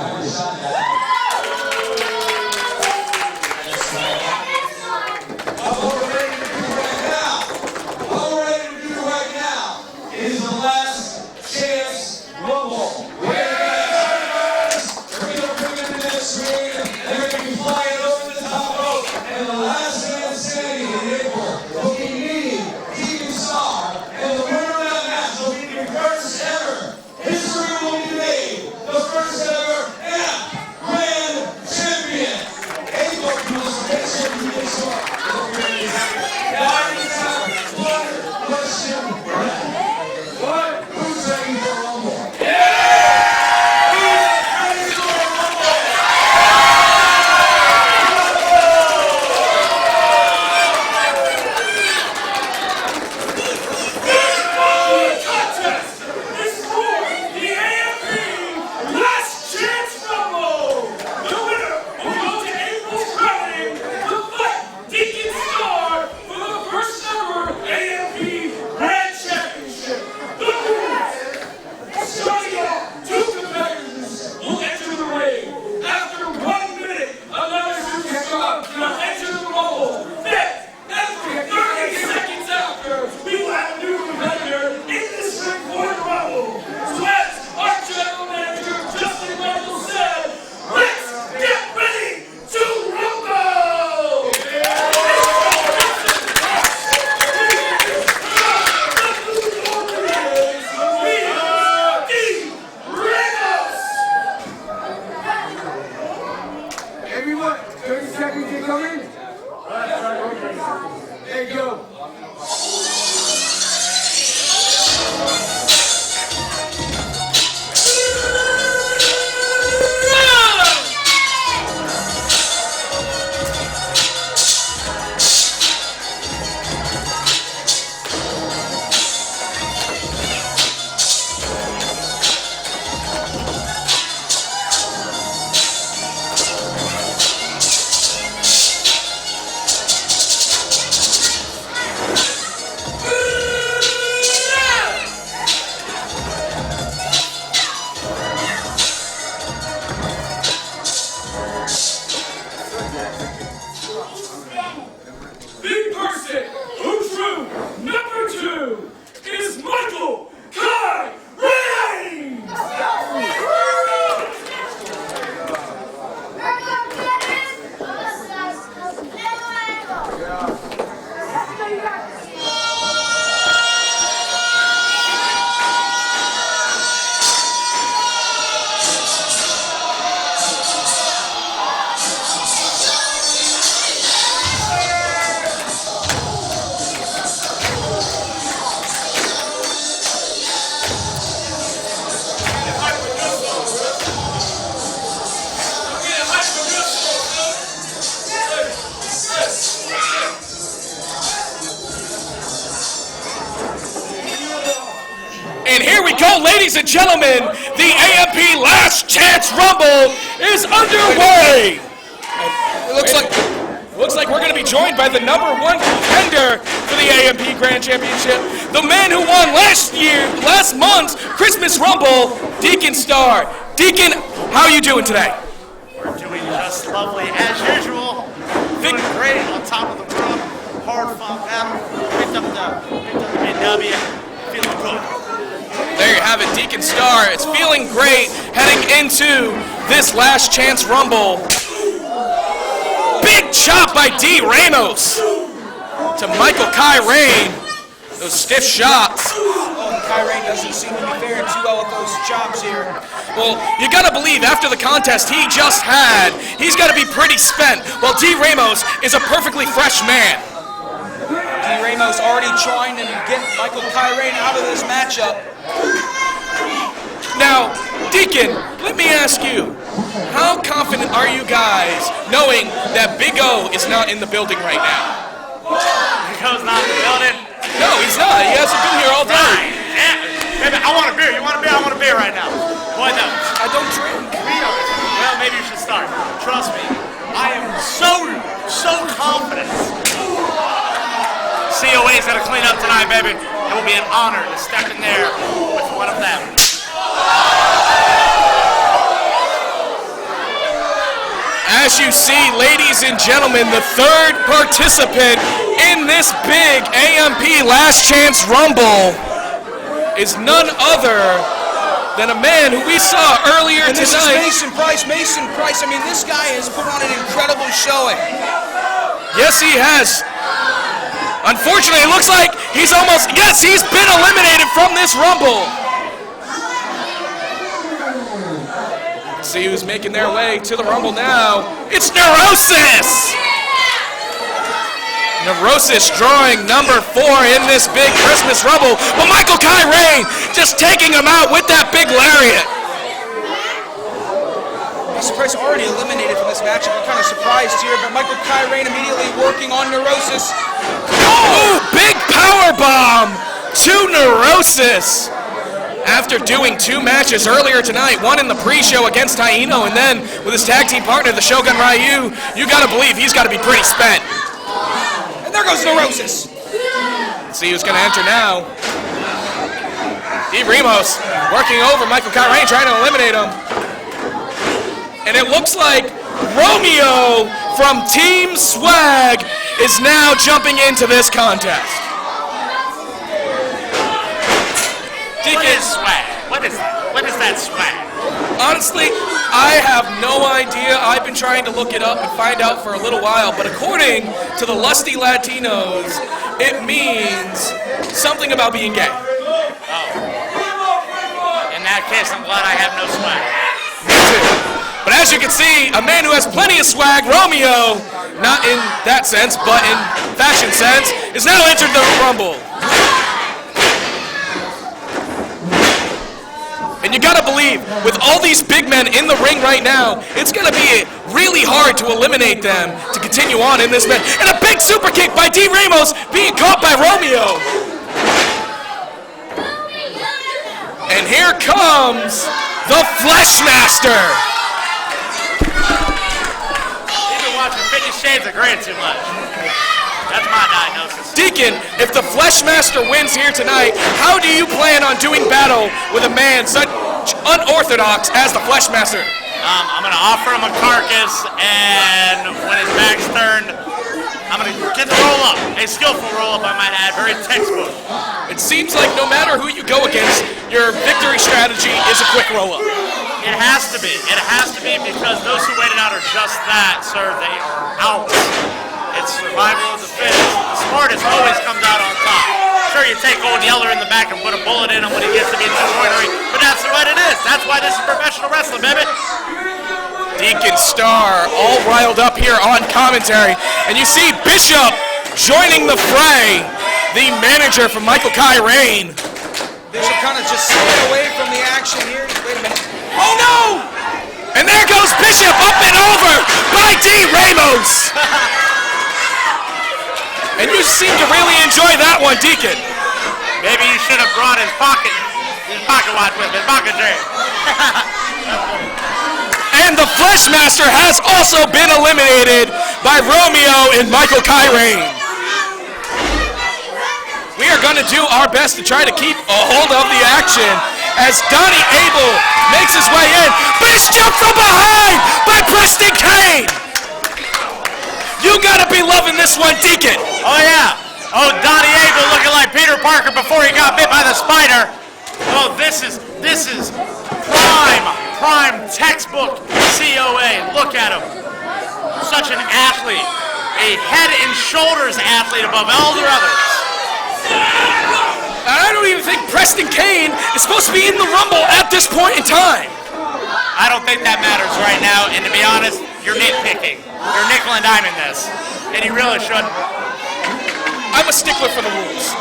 And here we go, ladies and gentlemen. The AMP Last Chance Rumble is underway. It looks like we're going to be joined by the #1 contender for the AMP Grand Championship, the man who won last month's Christmas Rumble, Deacon Star. Deacon, how are you doing today? We're doing just lovely as usual. Doing great on top of the world. Hard fought battle. Picked up the W. Feeling good. There you have it, Deacon Star. It's feeling great heading into this Last Chance Rumble. Big chop by D. Ramos to Michael Kai Rane. Those stiff shots. Kai Rane doesn't seem to be faring too well with those chops here. Well, you gotta believe after the contest he just had, he's gotta be pretty spent, while D. Ramos is a perfectly fresh man. D. Ramos already trying to get Michael Kai Rane out of this matchup. Now, Deacon, let me ask you, how confident are you guys knowing that Big O is not in the building right now? Big O's not in the building. No, he's not. He hasn't been here all day. Right. Yeah. Baby, I want a beer. You want a beer? I want a beer right now. Boy, no. I don't drink. Well, maybe you should start. Trust me. I am so confident. COA's gonna clean up tonight, baby. It will be an honor to step in there with one of them. As you see, ladies and gentlemen, the third participant in this big AMP Last Chance Rumble is none other than a man who we saw earlier And this is tonight. Mason Price. Mason Price, I mean, this guy has put on an incredible showing. Yes, he has. Unfortunately, it looks like he's almost, yes, he's been eliminated from this Rumble. See who's making their way to the Rumble now. It's Neurosis! Neurosis drawing number 4 in this big Christmas Rumble, but Michael Kai Rane just taking him out with that big lariat. Mason Price already eliminated from this matchup. I'm kind of surprised here, but Michael Kai Rane immediately working on Neurosis. Oh, big power bomb to Neurosis. After doing 2 matches earlier tonight, one in the pre-show against Taino, and then with his tag team partner, the Shogun Ryu, you gotta believe he's gotta be pretty spent. And there goes Neurosis. Let's see who's gonna enter now. D. Ramos working over Michael Kai Rane, trying to eliminate him. And it looks like Romeo from Team Swag is now jumping into this contest. What is swag? What is that? What is that swag? Honestly, I have no idea. I've been trying to look it up and find out for a little while, but according to the Lusty Latinos, it means something about being gay. Oh. In that case, I'm glad I have no swag. Me too. But as you can see, a man who has plenty of swag, Romeo, not in that sense, but in fashion sense, is now entered the Rumble. And you gotta believe, with all these big men in the ring right now, it's gonna be really hard to eliminate them to continue on in this match. And a big super kick by D. Ramos being caught by Romeo. And here comes the Fleshmaster. You've been watching 50 Shades of Grey too much. That's my diagnosis. Deacon, if the Fleshmaster wins here tonight, how do you plan on doing battle with a man such unorthodox as the Fleshmaster? I'm going to offer him a carcass, and when his back's turned, I'm going to get the roll-up. A skillful roll-up, I might add, very textbook. It seems like no matter who you go against, your victory strategy is a quick roll-up. It has to be. It has to be, because those who waited out are just that, sir. They are out. It's survival of the fittest. The smartest always comes out on top. Sure, you take Old Yeller in the back and put a bullet in him when he gets to be too ornery, but that's the way it is. That's why this is professional wrestling, baby. Deacon Star all riled up here on commentary. And you see Bishop joining the fray, the manager from Michael Kai Rane. Bishop kind of just slid away from the action here. Wait a minute. Oh no! And there goes Bishop up and over by D. Ramos. And you seem to really enjoy that one, Deacon. Maybe you should have brought his pocket watch with his pocket chair. And the Fleshmaster has also been eliminated by Romeo and Michael Kai Rane. We are going to do our best to try to keep a hold of the action as Donnie Abel makes his way in. But it's jumped from behind by Preston Kane. You gotta be loving this one, Deacon. Oh yeah. Oh, Donnie Abel looking like Peter Parker before he got bit by the spider. Oh, this is prime textbook COA. Look at him. Such an athlete. a head and shoulders athlete above all the others. I don't even think Preston Kane is supposed to be in the Rumble at this point in time. I don't think that matters right now, and to be honest, you're nitpicking. You're nickel and diming this, and you really shouldn't. I'm a stickler for the rules.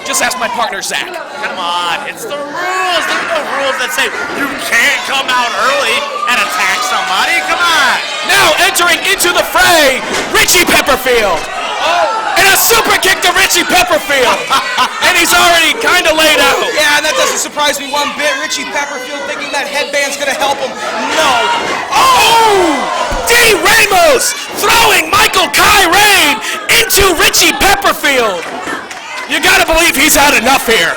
Just ask my partner, Zach. Come on, it's the rules. There's no rules that say you can't come out early and attack somebody. Come on. Now entering into the fray, Richie Pepperfield. And a super kick to Richie Pepperfield. And he's already kind of laid out. Yeah, and that doesn't surprise me one bit. Richie Pepperfield thinking that headband's gonna help him. No. Oh! D. Ramos throwing Michael Kyrane into Richie Pepperfield. You gotta believe he's had enough here.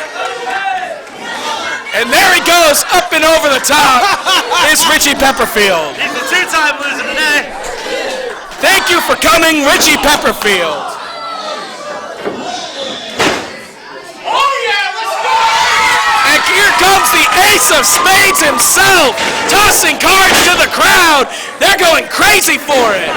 And there he goes, up and over the top. It's Richie Pepperfield. He's a two-time loser today. Thank you for coming, Richie Pepperfield. And here comes the ace of spades himself, tossing cards to the crowd. They're going crazy for it.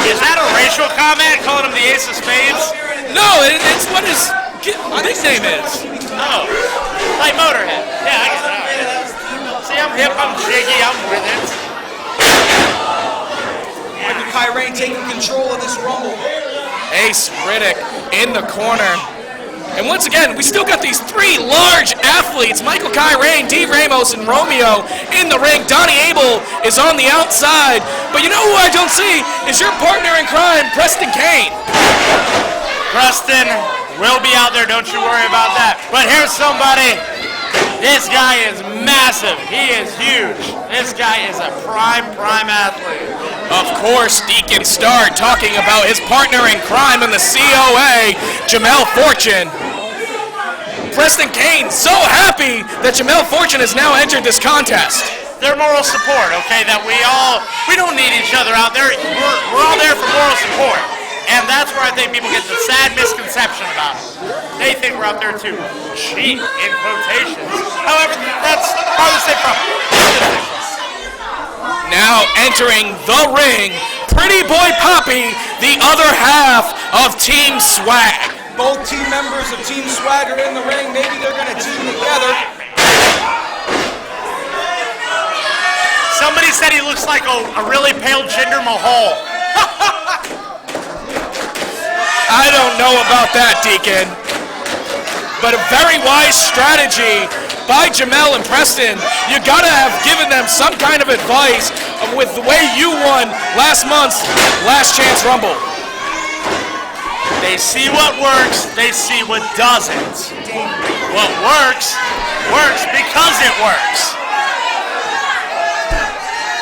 Is that a racial comment, calling him the ace of spades? No, it's what his nickname is. Oh, like Motorhead. Yeah, I get it. See, I'm hip, I'm jiggy, I'm with it. Michael Kyrane taking control of this Rumble. Ace Riddick in the corner. And once again, we still got these three large athletes, Michael Kyrane, D. Ramos, and Romeo in the ring. Donnie Abel is on the outside. But you know who I don't see is your partner in crime, Preston Kane. Preston will be out there, don't you worry about that. But here's somebody. This guy is massive. He is huge. This guy is a prime athlete. Of course, Deacon Starr talking about his partner in crime in the COA, Jamel Fortune. Preston Kane so happy that Jamel Fortune has now entered this contest. Their moral support, okay, that we don't need each other out there. We're all there for moral support. And that's where I think people get the sad misconception about it. They think we're out there to cheat, in quotations. However, that's farthest thing from. Now entering the ring, Pretty Boy Poppy, the other half of Team Swag. Both team members of Team Swag are in the ring. Maybe they're gonna team together. Somebody said he looks like a really pale Jinder Mahal. I don't know about that, Deacon. But a very wise strategy by Jamel and Preston. You gotta have given them some kind of advice with the way you won last month's Last Chance Rumble. They see what works, they see what doesn't. What works because it works.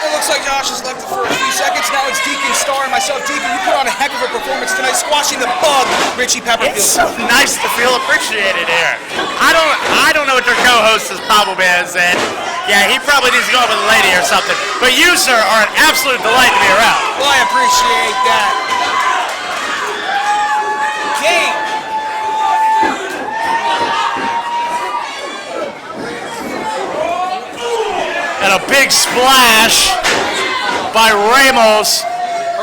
It looks like Josh has left it for a few seconds. Now it's Deacon Starr and myself. Deacon, you put on a heck of a performance tonight, squashing the bug, Richie Pepperfield. It's so nice to feel appreciated here. I don't know what their co-host's problem is, and yeah, he probably needs to go out with a lady or something. But you, sir, are an absolute delight to be around. Well, I appreciate that. Kane. And a big splash by Ramos.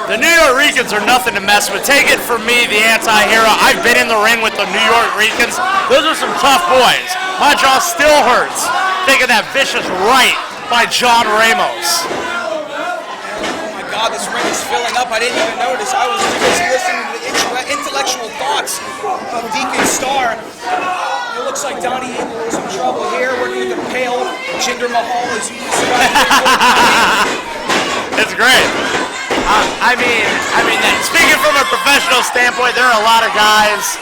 The New York Ricans are nothing to mess with. Take it from me, the anti-hero. I've been in the ring with the New York Ricans. Those are some tough boys. My jaw still hurts taking that vicious right by John Ramos. Oh my God, this ring is filling up. I didn't even notice. I was too busy listening to the intellectual thoughts of Deacon Starr. It looks like Donnie Abel is in trouble here, working with the pale Jinder Mahal as he It's great. I mean, speaking from a professional standpoint, there are a lot of guys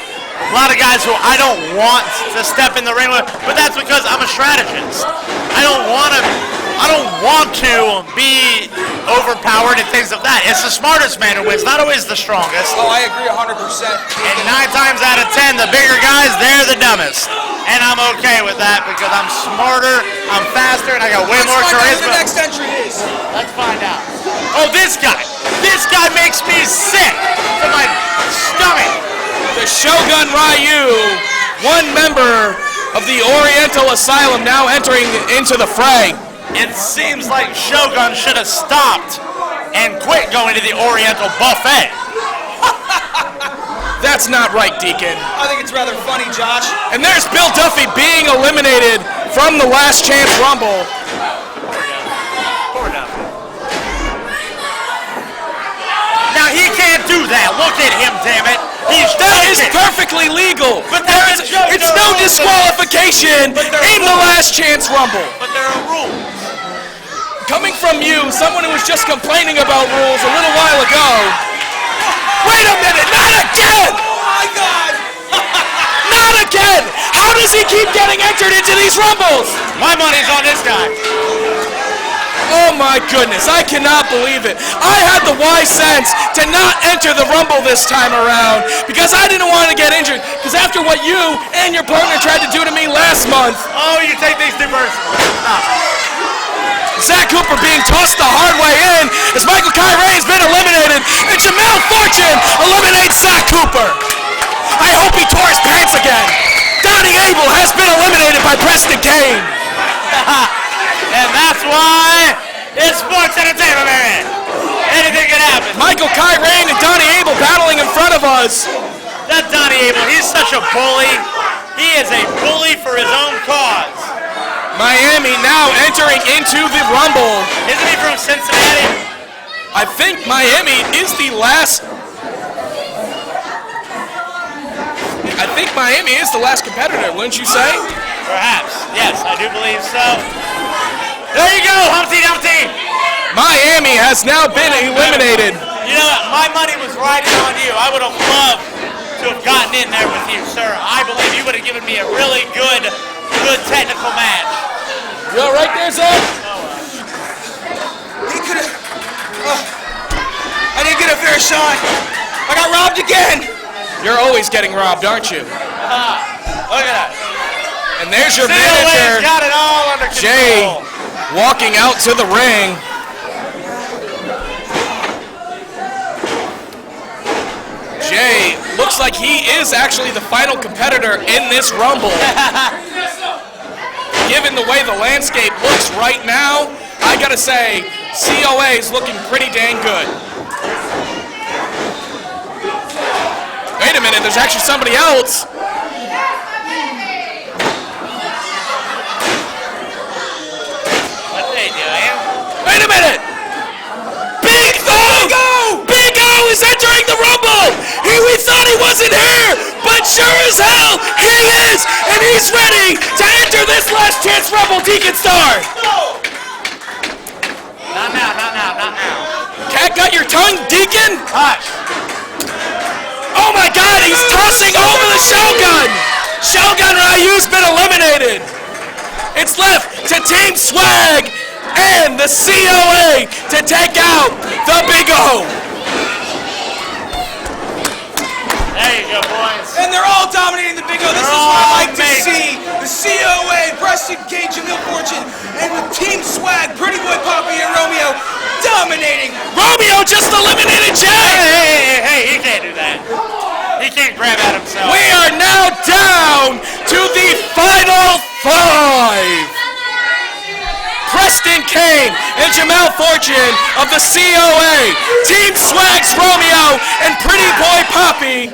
who I don't want to step in the ring with, but that's because I'm a strategist. I don't want to be overpowered and things of that. It's the smartest man who wins, not always the strongest. Oh, I agree 100%. And 9 times out of 10, the bigger guys, they're the dumbest. And I'm okay with that because I'm smarter, I'm faster, and I got way more charisma. Let's find out who the next entry is. Let's find out. Oh, this guy. This guy makes me sick to my stomach. The Shogun Ryu, one member of the Oriental Asylum, now entering into the fray. It seems like Shogun should have stopped and quit going to the Oriental Buffet. That's not right, Deacon. I think it's rather funny, Josh. And there's Bill Duffy being eliminated from the Last Chance Rumble. Poor Duffy. Now he can't do that. Look at him, damn it. That is perfectly legal. But there is it's no disqualification in the Last Chance Rumble. But there are rules. Coming from you, someone who was just complaining about rules a little while ago. Wait a minute, not again! Oh my God! Not again! How does he keep getting entered into these Rumbles? My money's on this guy. Oh my goodness, I cannot believe it. I had the wise sense to not enter the Rumble this time around because I didn't want to get injured. Because after what you and your partner tried to do to me last month. Oh, you take these two verses. Stop. Zach Cooper being tossed the hard way in as Michael Kyrie has been eliminated and Jamel Fortune eliminates Zach Cooper. I hope he tore his pants again. Donnie Abel has been eliminated by Preston Kane. And that's why it's sports entertainment, man. Anything can happen. Michael Kyrie and Donnie Abel battling in front of us. That Donnie Abel, he's such a bully. He is a bully for his own cause. Miami now entering into the Rumble. Isn't he from Cincinnati? I think Miami is the last. I think Miami is the last competitor, wouldn't you say? Perhaps. Yes, I do believe so. There you go, Humpty Dumpty. Miami has now been eliminated. You know what? My money was riding on you. I would have loved to have gotten in there with you, sir. I believe you would have given me a really good technical match. You all right there, Zach? He could have. I didn't get a fair shot. I got robbed again. You're always getting robbed, aren't you? Look at that. And there's your COA's manager, got it all under Jay, control. walking out to the ring. Jay looks like he is actually the final competitor in this Rumble. Given the way the landscape looks right now, I gotta say, COA is looking pretty dang good. Wait a minute, there's actually somebody else. What they doing? Wait a minute! Big O! Big O is entering the Rumble! We thought he wasn't here, but sure as hell, he is! And he's ready to enter this Last Chance Rumble, Deacon Star! Not now. Cat got your tongue, Deacon? Hush. Oh my God, he's tossing over the Shogun! Shogun Ryu's been eliminated! It's left to Team Swag and the COA to take out the Big O! There you go, boys. And they're all dominating the Big O. This is what I like to see. The COA, Preston Kane, Jamil Fortune, and with Team Swag, Pretty Boy Poppy and Romeo dominating. Romeo just eliminated Jay! Hey, he can't do that. He can't grab at himself. We are now down to the final five. Preston Kane and Jamel Fortune of the COA, Team Swag's Romeo and Pretty Boy Poppy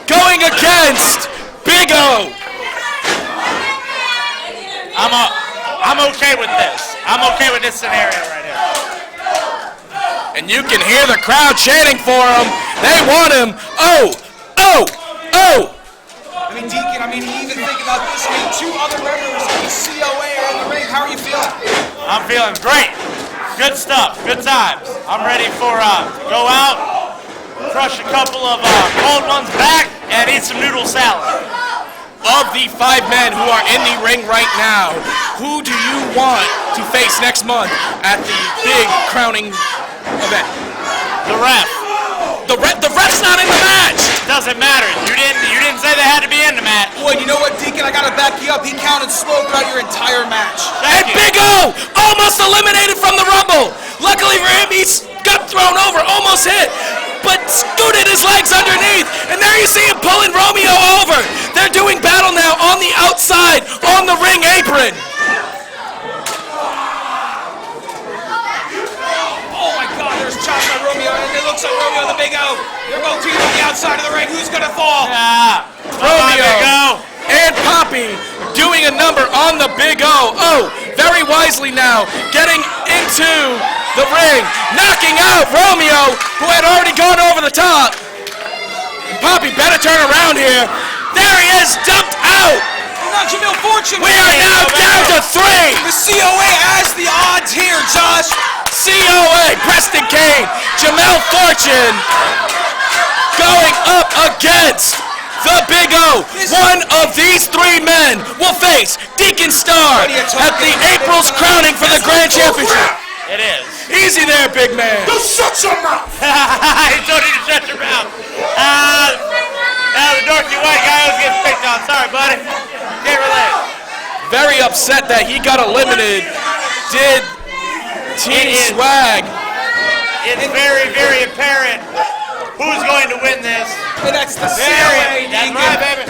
going against Big O. I'm okay with this. I'm okay with this scenario right here. And you can hear the crowd chanting for him. They want him. Oh! I mean, Deacon, even think about this. Two other members of the COA are in the ring. How are you feeling? I'm feeling great. Good stuff. Good times. I'm ready for go out, crush a couple of cold ones back, and eat some noodle salad. Of the five men who are in the ring right now, who do you want to face next month at the big crowning event? The ref. The ref's not in the match. Doesn't matter. You didn't say they had to be in the match. Boy, you know what, Deacon? I gotta back you up. He counted slow throughout your entire match. And Big O almost eliminated from the Rumble. Luckily for him, he's got thrown over, almost hit, but scooted his legs underneath. And there you see him pulling Romeo over. They're doing battle now on the outside, on the ring apron. Oh my God, there's chops by Romeo, and it looks like Romeo and the Big O. They're both teaming on the outside. outside of the ring. Who's gonna fall? Yeah. Romeo and Poppy doing a number on the Big O. Oh, very wisely now, getting into the ring, knocking out Romeo, who had already gone over the top. Poppy better turn around here. There he is, dumped out. Now, Jamil Fortune. We are now down to 3. The COA has the odds here, Josh. COA, Preston Kane, Jamel Fortune going up against the Big O. One of these 3 men will face Deacon Star at the April's crowning for the Grand Championship. It is. Easy there, big man. Just shut your mouth! You don't need to shut your mouth. Now the dorky white guy was getting picked on. Sorry, buddy. Can't relate. Very upset that he got eliminated. Did Team Swag. It's very, very apparent who's going to win this. And that's the Very, COA. that's right, baby.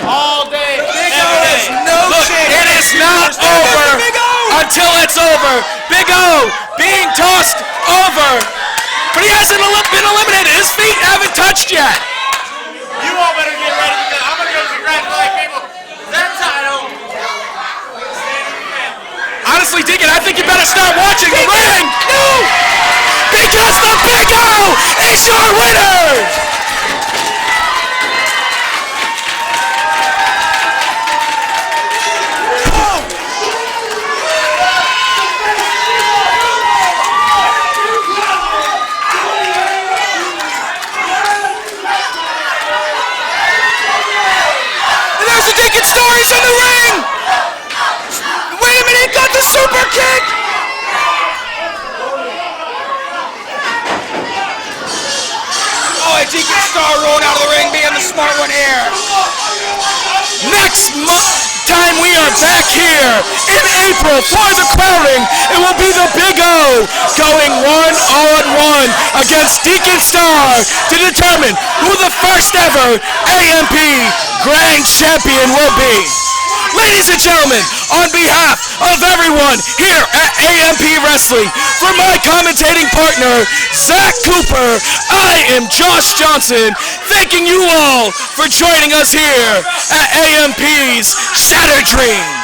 All day, Big O every has day. no Look, chance. it is not over Big O. until it's over. Big O being tossed over. But he hasn't been eliminated. His feet haven't touched yet. You all better get ready because I'm going to go congratulate people. That title. Honestly, Deacon, I think you better start watching the ring. No! Because the Big O is your winner! And there's the Deacon Star. He's in the ring. Wait a minute, he got the super kick. Oh, Deacon Star rolling out of the ring, being the smart one here. Next time we are back here in April for the crowning, it will be the Big O going 1-on-1 against Deacon Star to determine who the first ever AMP Grand Champion will be. Ladies and gentlemen, on behalf of everyone here at AMP Wrestling, for my commentating partner, Zach Cooper, I am Josh Johnson, thanking you all for joining us here at AMP's Shattered Dreams.